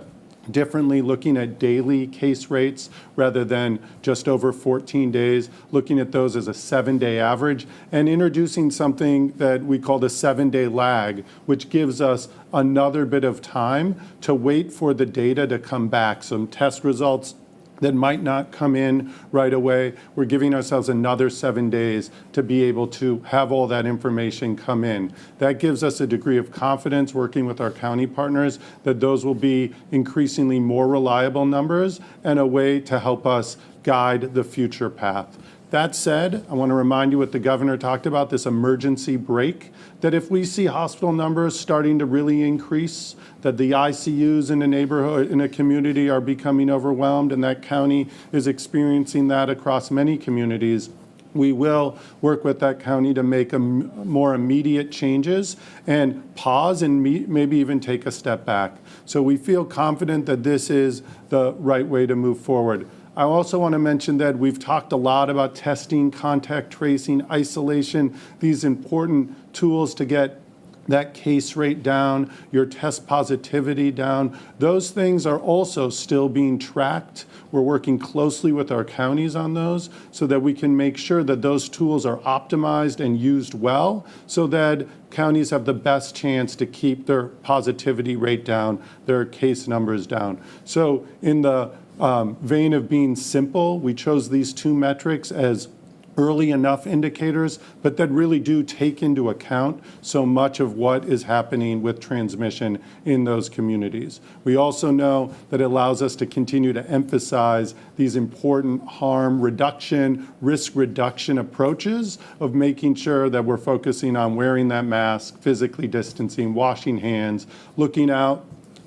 [SPEAKER 2] differently, looking at daily case rates rather than just over 14 days, looking at those as a 7-day average, and introducing something that we call the 7-day lag, which gives us another bit of time to wait for the data to come back. Some test results that might not come in right away. We're giving ourselves another 7 days to be able to have all that information come in. That gives us a degree of confidence working with our county partners that those will be increasingly more reliable numbers and a way to help us guide the future path. That said, I want to remind you what the governor talked about, this emergency brake, that if we see hospital numbers starting to really increase, that the ICUs in a neighborhood, in a community are becoming overwhelmed, and that county is experiencing that across many communities, We will work with that county to make more immediate changes and pause and maybe even take a step back. So we feel confident that this is the right way to move forward. I also want to mention that we've talked a lot about testing, contact tracing, isolation, these important tools to get that case rate down, your test positivity down. Those things are also still being tracked. We're working closely with our counties on those so that we can make sure that those tools are optimized and used well so that counties have the best chance to keep their positivity rate down, their case numbers down. So in the vein of being simple, we chose these two metrics as early enough indicators, but that really do take into account so much of what is happening with transmission in those communities. We also know that it allows us to continue to emphasize these important harm reduction, risk reduction approaches of making sure that we're focusing on wearing that mask, physically distancing, washing hands, looking out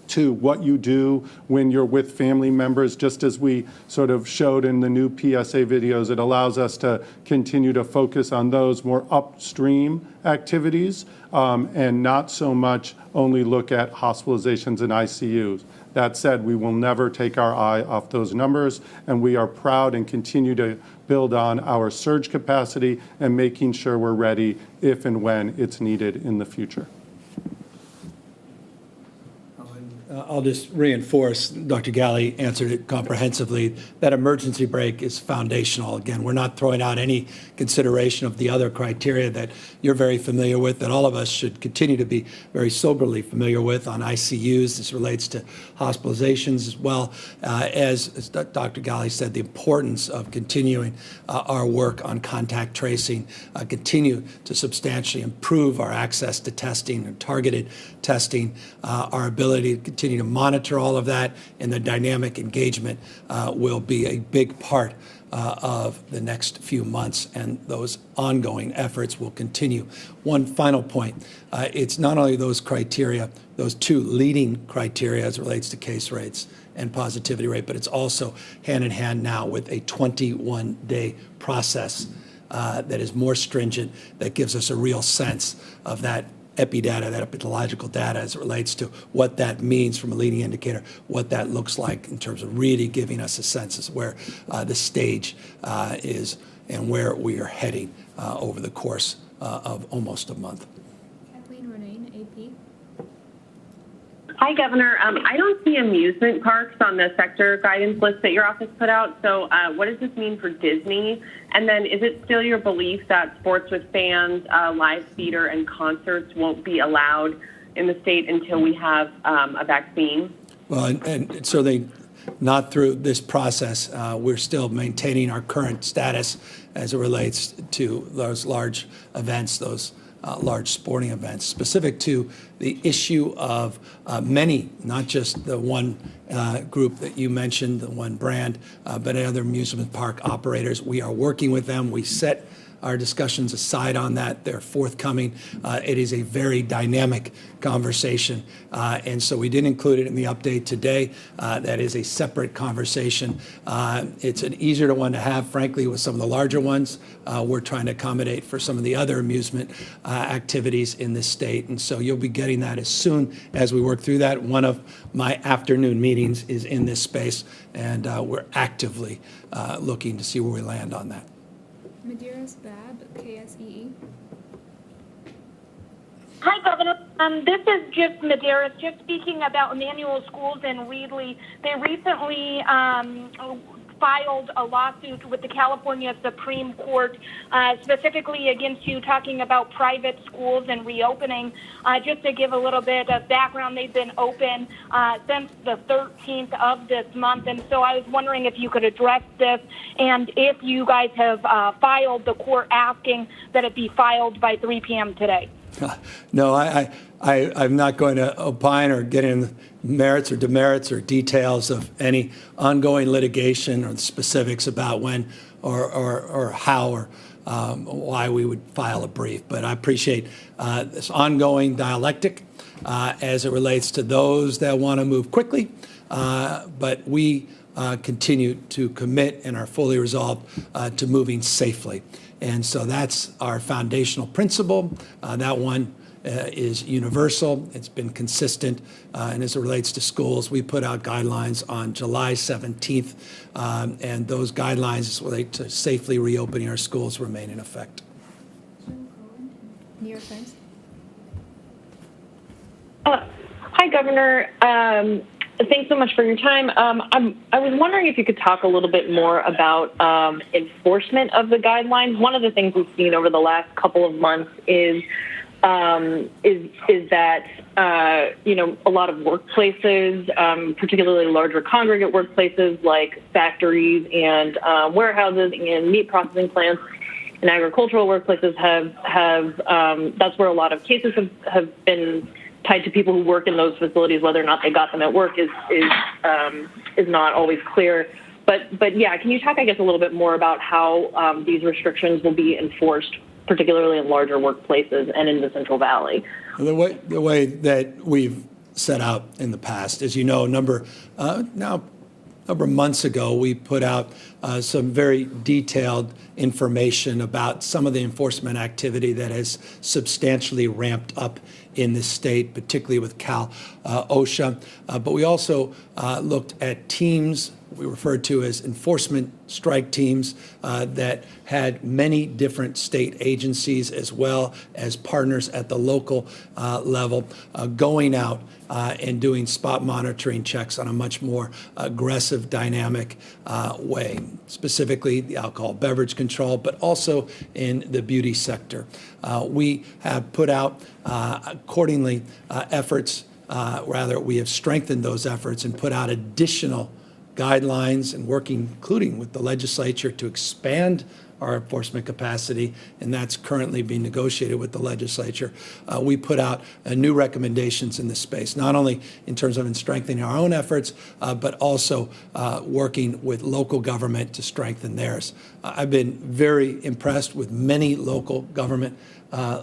[SPEAKER 2] to what you do when you're with family members, just as we sort of showed in the new PSA videos. It allows us to continue to focus on those more upstream activities and not so much only look at hospitalizations and ICUs. That said, we will never take our eye off those numbers, and we are proud and continue to build on our surge capacity and making sure we're ready if and when it's needed in the future.
[SPEAKER 1] I'll just reinforce, Dr. Galley answered it comprehensively, that emergency brake is foundational. Again, we're not throwing out any consideration of the other criteria that you're very familiar with, that all of us should continue to be very soberly familiar with on ICUs. This relates to hospitalizations as well as Dr. Galley said, the importance of continuing our work on contact tracing, continue to substantially improve our access to testing and targeted testing, our ability to continue to monitor all of that, and the dynamic engagement will be a big part of the next few months, and those ongoing efforts will continue. One final point, it's not only those criteria, those two leading criteria as it relates to case rates and positivity rate, but it's also hand in hand now with a 21-day process that is more stringent, that gives us a real sense of that epi-data, that epidemiological data as it relates to what that means from a leading indicator, what that looks like in terms of really giving us a sense of where the stage is and where we are heading over the course of almost a month.
[SPEAKER 8] Kathleen Renane, AP.
[SPEAKER 10] Hi, Governor. I don't see amusement parks on the sector guidance list that your office put out. So what does this mean for Disney? And then is it still your belief that sports with fans, live theater, and concerts won't be allowed in the state until we have a vaccine?
[SPEAKER 1] Well, and certainly not through this process. We're still maintaining our current status as it relates to those large events, those large sporting events, specific to the issue of many, not just the one group that you mentioned, the one brand, but other amusement park operators. We are working with them. We set our discussions aside on that. They're forthcoming. It is a very dynamic conversation, and so we didn't include it in the update today. That is a separate conversation. It's an easier one to have, frankly, with some of the larger ones. We're trying to accommodate for some of the other amusement activities in this state, and so you'll be getting that as soon as we work through that. One of my afternoon meetings is in this space, and we're actively looking to see where we land on that.
[SPEAKER 8] Medeiros Bab, KSEE.
[SPEAKER 11] Hi, Governor. This is just Medeiros, just speaking about Emmanuel Schools in Reedley. They recently filed a lawsuit with the California Supreme Court, specifically against you, talking about private schools and reopening. Just to give a little bit of background, they've been open since the 13th of this month, and so I was wondering if you could address this and if you guys have filed the court asking that it be filed by 3 p.m. today.
[SPEAKER 1] No, I'm not going to opine or get in merits or demerits or details of any ongoing litigation or the specifics about when or how or why we would file a brief. But I appreciate this ongoing dialectic as it relates to those that want to move quickly. But we continue to commit and are fully resolved to moving safely. And so that's our foundational principle. That one is universal. It's been consistent. And as it relates to schools, we put out guidelines on July 17th. And those guidelines as relate to safely reopening our schools remain in effect.
[SPEAKER 8] New York Times.
[SPEAKER 12] Hi, Governor. Thanks so much for your time. I was wondering if you could talk a little bit more about enforcement of the guidelines. One of the things we've seen over the last couple of months is that a lot of workplaces, particularly larger congregate workplaces like factories and warehouses and meat processing plants and agricultural workplaces have that's where a lot of cases have been tied to people who work in those facilities. Whether or not they got them at work is not always clear. But yeah, can you talk, I guess, a little bit more about how these restrictions will be enforced, particularly in larger workplaces and in the Central Valley?
[SPEAKER 1] The way that we've set out in the past, as you know, a number of months ago, we put out some very detailed information about some of the enforcement activity that has substantially ramped up in this state, particularly with OSHA. But we also looked at teams we referred to as enforcement strike teams that had many different state agencies as well as partners at the local level going out and doing spot monitoring checks on a much more aggressive, dynamic way, specifically the alcohol beverage control, but also in the beauty sector. We have put out accordingly efforts, we have strengthened those efforts and put out additional guidelines and working, including with the legislature, to expand our enforcement capacity, and that's currently being negotiated with the legislature. We put out new recommendations in this space, not only in terms of strengthening our own efforts, but also working with local government to strengthen theirs. I've been very impressed with many local government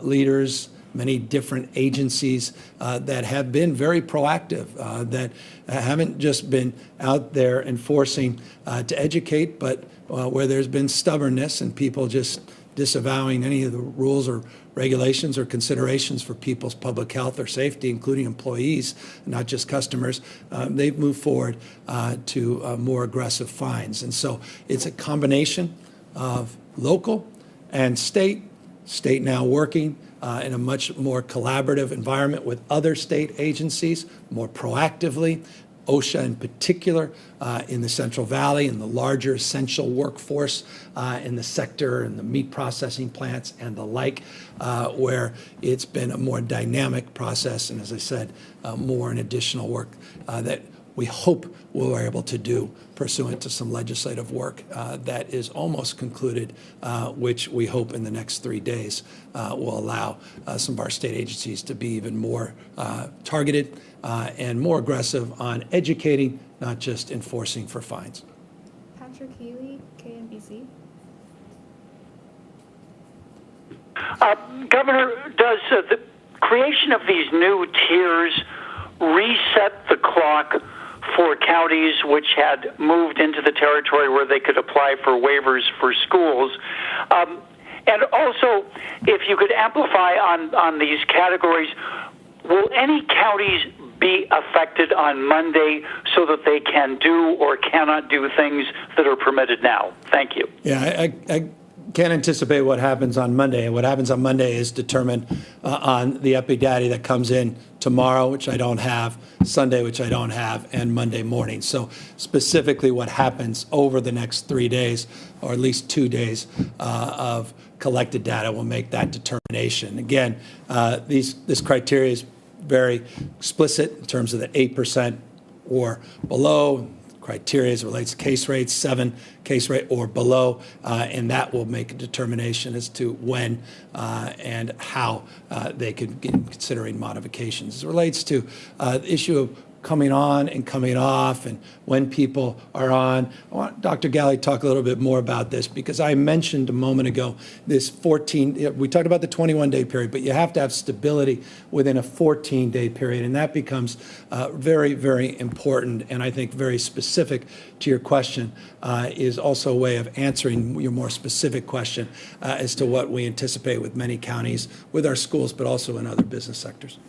[SPEAKER 1] leaders, many different agencies that have been very proactive, that haven't just been out there enforcing to educate, but where there's been stubbornness and people just disavowing any of the rules or regulations or considerations for people's public health or safety, including employees, not just customers, they've moved forward to more aggressive fines. And so it's a combination of local and state now working in a much more collaborative environment with other state agencies, more proactively. OSHA in particular in the Central Valley and the larger essential workforce in the sector and the meat processing plants and the like, where it's been a more dynamic process and, as I said, more and additional work that we hope we're able to do pursuant to some legislative work that is almost concluded, which we hope in the next 3 days will allow some of our state agencies to be even more targeted and more aggressive on educating, not just enforcing for fines.
[SPEAKER 8] Patrick Healy, KNBC.
[SPEAKER 13] Governor, does the creation of these new tiers reset the clock for counties which had moved into the territory where they could apply for waivers for schools? And also, if you could amplify on these categories, will any counties be affected on Monday so that they can do or cannot do things that are permitted now? Thank you.
[SPEAKER 1] Yeah, I can't anticipate what happens on Monday. And what happens on Monday is determined on the epi data that comes in tomorrow, which I don't have, Sunday, which I don't have, and Monday morning. So specifically what happens over the next 3 days, or at least 2 days of collected data will make that determination. Again, this criteria is very explicit in terms of the 8% or below. Criteria as it relates to case rates, 7 case rate or below, and that will make a determination as to when and how they could begin considering modifications. As it relates to the issue of coming on and coming off and when people are on. I want Dr. Galley to talk a little bit more about this because I mentioned a moment ago this 14, we talked about the 21-day period, but you have to have stability within a 14-day period, and that becomes very, very important, and I think very specific to your question is also a way of answering your more specific question as to what we anticipate with many counties, with our schools, but also in other business sectors.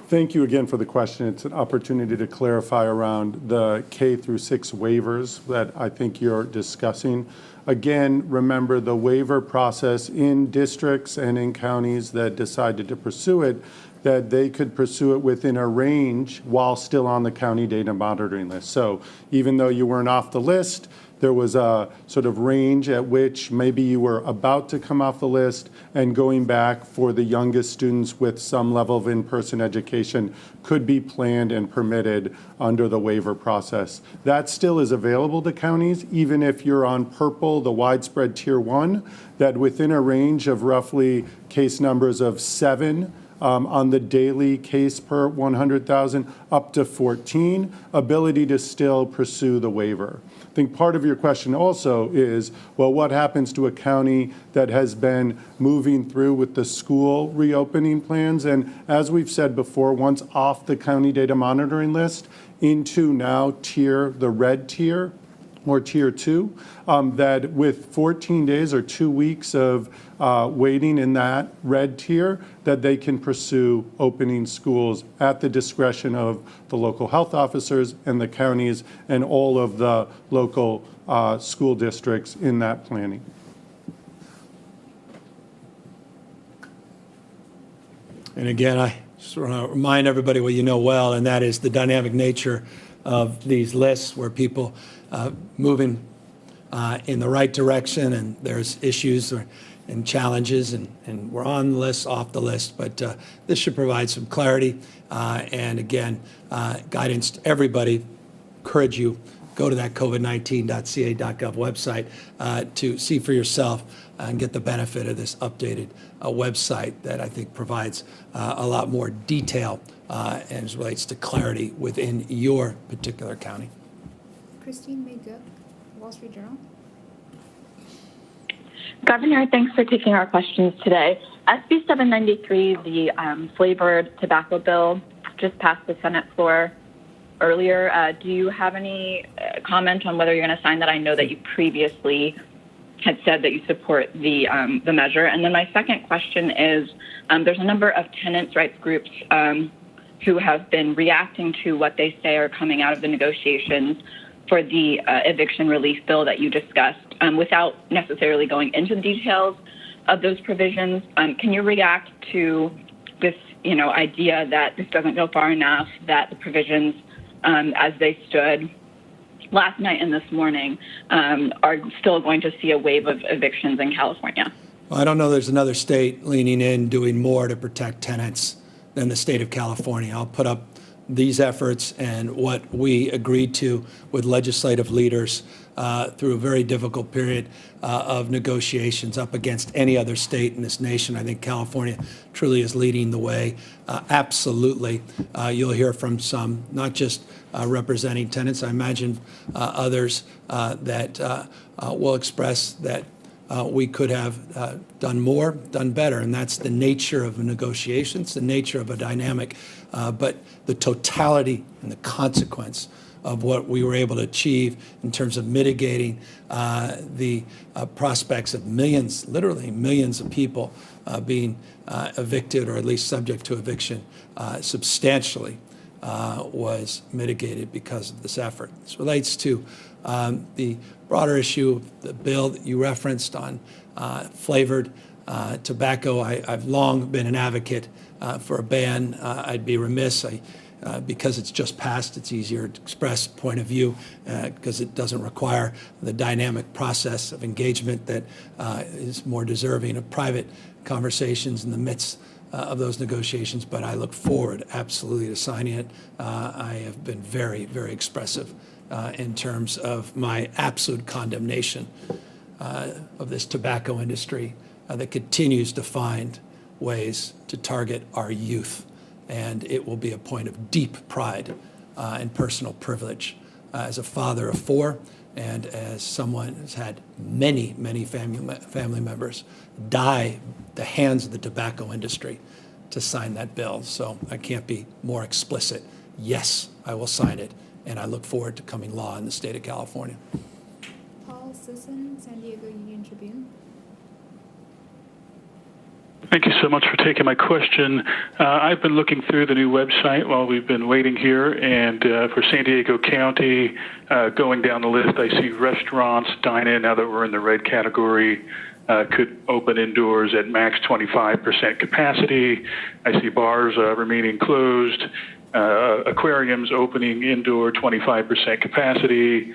[SPEAKER 2] Thank you again for the question. It's an opportunity to clarify around the K through 6 waivers that I think you're discussing. Again, remember the waiver process in districts and in counties that decided to pursue it, that they could pursue it within a range while still on the county data monitoring list. So even though you weren't off the list, there was a sort of range at which maybe you were about to come off the list, and going back for the youngest students with some level of in-person education could be planned and permitted under the waiver process. That still is available to counties, even if you're on purple, the widespread tier 1, that within a range of roughly case numbers of 7 on the daily case per 100,000 up to 14, ability to still pursue the waiver. I think part of your question also is, well, what happens to a county that has been moving through with the school reopening plans? And as we've said before, once off the county data monitoring list into now the red tier, or tier 2, that with 14 days or 2 weeks of waiting in that red tier, that they can pursue opening schools at the discretion of the local health officers and the counties and all of the local school districts in that planning.
[SPEAKER 1] And again, I just want to remind everybody what you know well, and that is the dynamic nature of these lists where people moving in the right direction, and there's issues and challenges, and we're on the list, off the list, but this should provide some clarity, and again, guidance to everybody. Encourage you, go to that covid19.ca.gov website to see for yourself and get the benefit of this updated website that I think provides a lot more detail as relates to clarity within your particular county.
[SPEAKER 8] Christine May-Gook, Wall Street Journal.
[SPEAKER 14] Governor, thanks for taking our questions today. SB 793, the flavored tobacco bill, just passed the Senate floor earlier. Do you have any comment on whether you're going to sign that? I know that you previously had said that you support the measure. And then my second question is, there's a number of tenants' rights groups who have been reacting to what they say are coming out of the negotiations for the eviction relief bill that you discussed, without necessarily going into the details of those provisions. Can you react to this, idea that this doesn't go far enough, that the provisions as they stood last night and this morning are still going to see a wave of evictions in California?
[SPEAKER 1] Well, I don't know there's another state leaning in, doing more to protect tenants than the state of California. I'll put up these efforts and what we agreed to with legislative leaders through a very difficult period of negotiations up against any other state in this nation. I think California truly is leading the way. Absolutely. You'll hear from some, not just representing tenants, I imagine others that will express that we could have done more, done better, and that's the nature of negotiations, the nature of a dynamic, but the totality and the consequence of what we were able to achieve in terms of mitigating the prospects of millions, literally millions of people being evicted or at least subject to eviction substantially was mitigated because of this effort. This relates to the broader issue of the bill that you referenced on flavored tobacco. I've long been an advocate for a ban. I'd be remiss. Because it's just passed, it's easier to express point of view because it doesn't require the dynamic process of engagement that is more deserving of private conversations in the midst of those negotiations. But I look forward absolutely to signing it. I have been very, very expressive in terms of my absolute condemnation of this tobacco industry that continues to find ways to target our youth. And it will be a point of deep pride and personal privilege as a father of 4 and as someone who's had many, many family members die at the hands of the tobacco industry to sign that bill. So I can't be more explicit. Yes, I will sign it, and I look forward to coming law in the state of California.
[SPEAKER 8] Paul Sisson, San Diego Union Tribune.
[SPEAKER 15] Thank you so much for taking my question. I've been looking through the new website while we've been waiting here, and for San Diego County, going down the list, I see restaurants, dine-in, now that we're in the red category, could open indoors at max 25% capacity. I see bars remaining closed, aquariums opening indoor 25% capacity,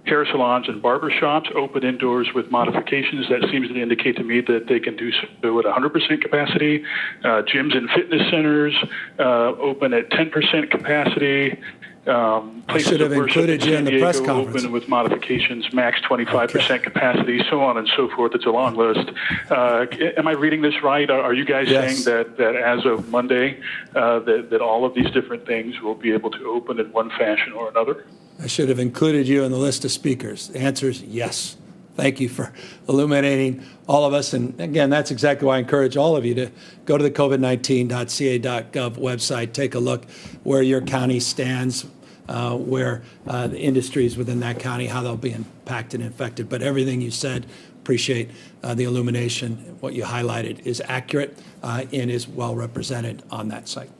[SPEAKER 15] hair salons and barber shops open indoors with modifications. That seems to indicate to me that they can do so at 100% capacity. Gyms and fitness centers open at 10% capacity.
[SPEAKER 1] I should have included you in the press conference.
[SPEAKER 15] Open with modifications, max 25% capacity, so on and so forth. It's a long list. Am I reading this right? Are you guys saying that as of Monday, that all of these different things will be able to open in one fashion or another?
[SPEAKER 1] I should have included you in the list of speakers. The answer is yes. Thank you for illuminating all of us. And again, that's exactly why I encourage all of you to go to the covid19.ca.gov website, take a look where your county stands, where the industries within that county, how they'll be impacted and affected. But everything you said, appreciate the illumination. What you highlighted is accurate and is well represented on that site.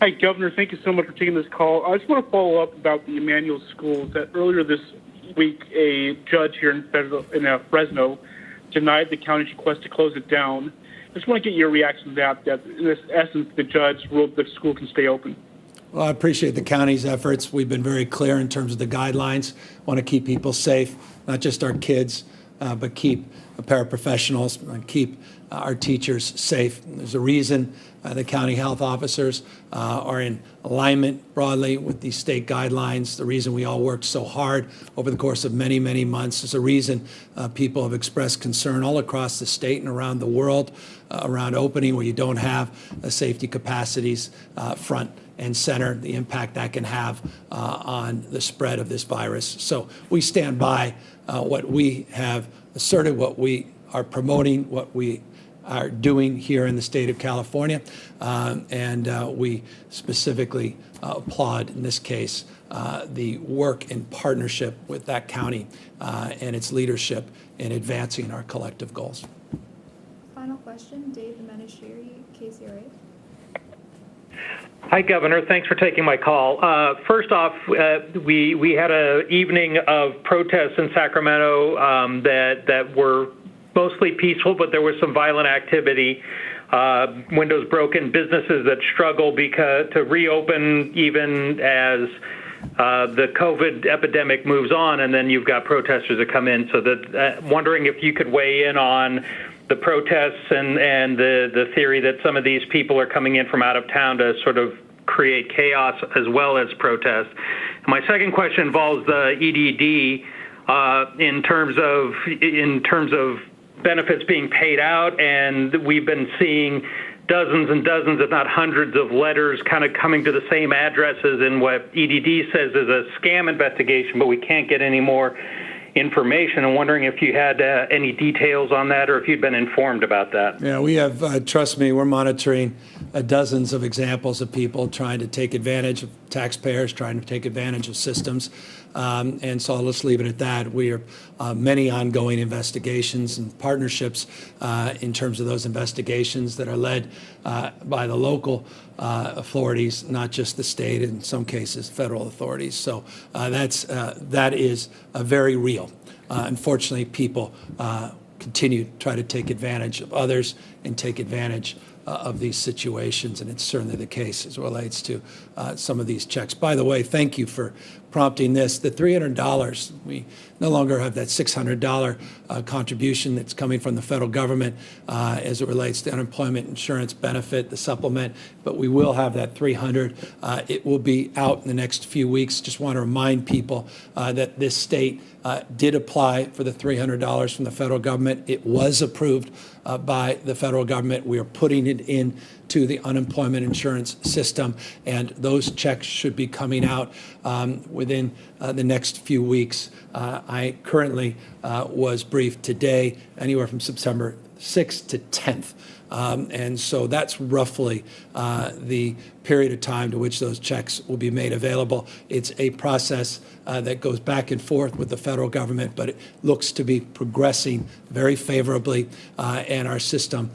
[SPEAKER 16] Hi, Governor. Thank you so much for taking this call. I just want to follow up about the Emmanuel schools. That earlier this week, a judge here in Fresno denied the county's request to close it down. I just want to get your reaction to that in this essence, the judge ruled the school can stay open.
[SPEAKER 1] Well, I appreciate the county's efforts. We've been very clear in terms of the guidelines. Want to keep people safe, not just our kids, but keep paraprofessionals and keep our teachers safe. There's a reason the county health officers are in alignment broadly with these state guidelines. The reason we all worked so hard over the course of many, many months. There's a reason people have expressed concern all across the state and around the world around opening where you don't have safety capacities front and center, the impact that can have on the spread of this virus. So we stand by what we have asserted, what we are promoting, what we are doing here in the state of California, and we specifically applaud, in this case, the work in partnership with that county and its leadership in advancing our collective goals.
[SPEAKER 8] Final question, Dave Menashiri, KCRA.
[SPEAKER 17] Hi, Governor. Thanks for taking my call. First off, we had an evening of protests in Sacramento that were mostly peaceful, but there was some violent activity. Windows broken, businesses that struggle to reopen even as the COVID epidemic moves on, and then you've got protesters that come in. So that wondering if you could weigh in on the protests and the theory that some of these people are coming in from out of town to sort of create chaos as well as protest. My second question involves the EDD in terms of benefits being paid out, and we've been seeing dozens and dozens, if not hundreds, of letters kind of coming to the same addresses in what EDD says is a scam investigation, but we can't get any more information. I'm wondering if you had any details on that or if you'd been informed about that.
[SPEAKER 1] Yeah, we have, trust me, we're monitoring dozens of examples of people trying to take advantage of taxpayers, trying to take advantage of systems. And so let's leave it at that. We are many ongoing investigations and partnerships in terms of those investigations that are led by the local authorities, not just the state, in some cases, federal authorities. So that is very real. Unfortunately, people continue to try to take advantage of others and take advantage of these situations, and it's certainly the case as it relates to some of these checks. By the way, thank you for prompting this. The $300, we no longer have that $600 contribution that's coming from the federal government as it relates to unemployment insurance benefit, the supplement, but we will have that $300. It will be out in the next few weeks. Just want to remind people that this state did apply for the $300 from the federal government. It was approved by the federal government. We are putting it into the unemployment insurance system, and those checks should be coming out within the next few weeks. I currently was briefed today anywhere from September 6th to 10th. And so that's roughly the period of time to which those checks will be made available. It's a process that goes back and forth with the federal government, but it looks to be progressing very favorably, and our system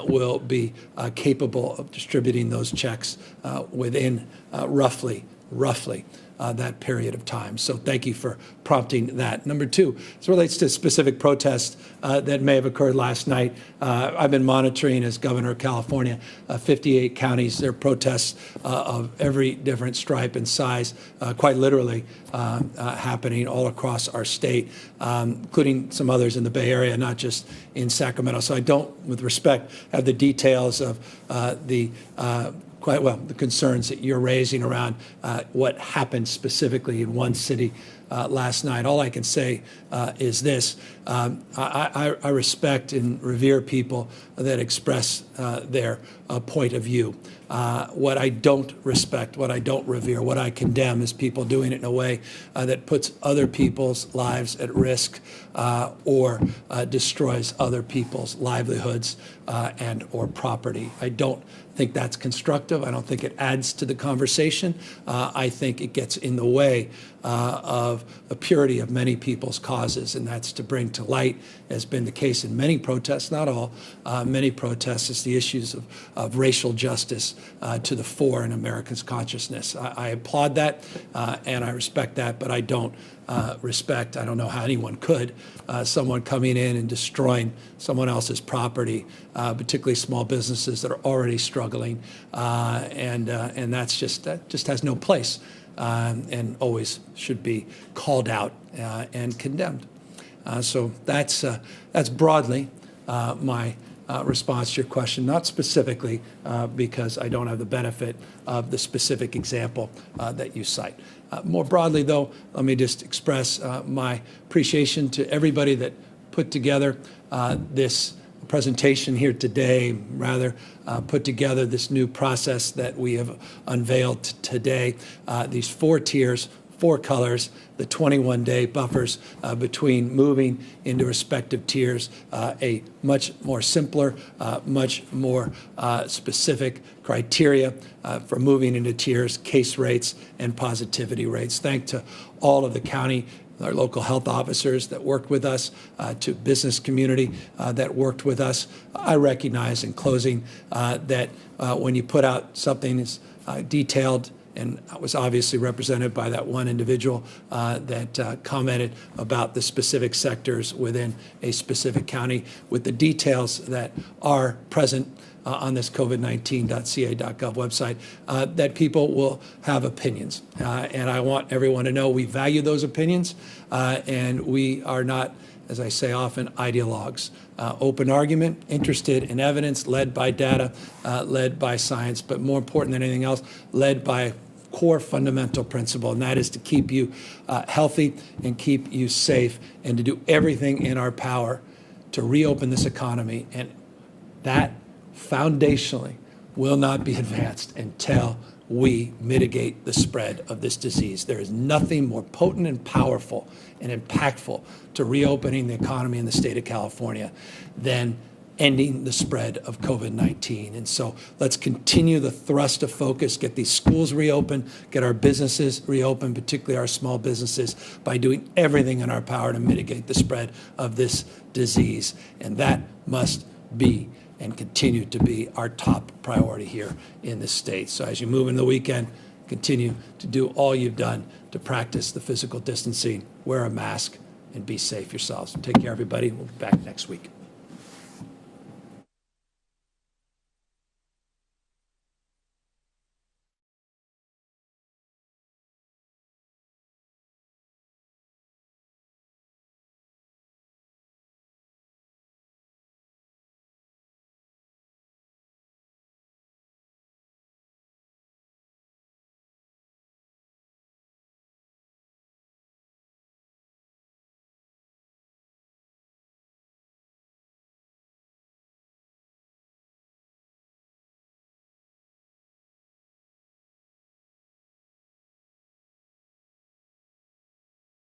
[SPEAKER 1] will be capable of distributing those checks within roughly that period of time. So thank you for prompting that. Number two, as it relates to specific protests that may have occurred last night, I've been monitoring as governor of California, 58 counties, there are protests of every different stripe and size, quite literally happening all across our state, including some others in the Bay Area, not just in Sacramento. So I don't, with respect, have the details of the concerns that you're raising around what happened specifically in one city last night. All I can say is this. I respect and revere people that express their point of view. What I don't respect, what I don't revere, what I condemn is people doing it in a way that puts other people's lives at risk or destroys other people's livelihoods and or property. I don't think that's constructive. I don't think it adds to the conversation. I think it gets in the way of the purity of many people's causes, and that's to bring to light, as been the case in many protests, not all, many protests, is the issues of racial justice to the fore in Americans' consciousness. I applaud that and I respect that, but I don't respect, I don't know how anyone could, someone coming in and destroying someone else's property, particularly small businesses that are already struggling, and that just has no place and always should be called out and condemned. So that's broadly my response to your question, not specifically because I don't have the benefit of the specific example that you cite. More broadly, though, let me just express my appreciation to everybody that put together this presentation here today, rather put together this new process that we have unveiled today, these 4 tiers, 4 colors, the 21-day buffers between moving into respective tiers, a much more simpler, much more specific criteria for moving into tiers, case rates, and positivity rates. Thanks to all of the county, our local health officers that worked with us, to business community that worked with us. I recognize in closing that when you put out something as detailed, and was obviously represented by that one individual that commented about the specific sectors within a specific county, with the details that are present on this COVID-19.ca.gov website, that people will have opinions. And I want everyone to know we value those opinions, and we are not, as I say often, ideologues. Open argument, interested in evidence, led by data, led by science, but more important than anything else, led by a core fundamental principle, and that is to keep you healthy and keep you safe, and to do everything in our power to reopen this economy. And that foundationally will not be advanced until we mitigate the spread of this disease. There is nothing more potent and powerful and impactful to reopening the economy in the state of California than ending the spread of COVID-19. And so let's continue the thrust of focus, get these schools reopened, get our businesses reopened, particularly our small businesses, by doing everything in our power to mitigate the spread of this disease. And that must be and continue to be our top priority here in this state. So as you move into the weekend, continue to do all you've done to practice the physical distancing, wear a mask, and be safe yourselves. Take care, everybody. We'll be back next week.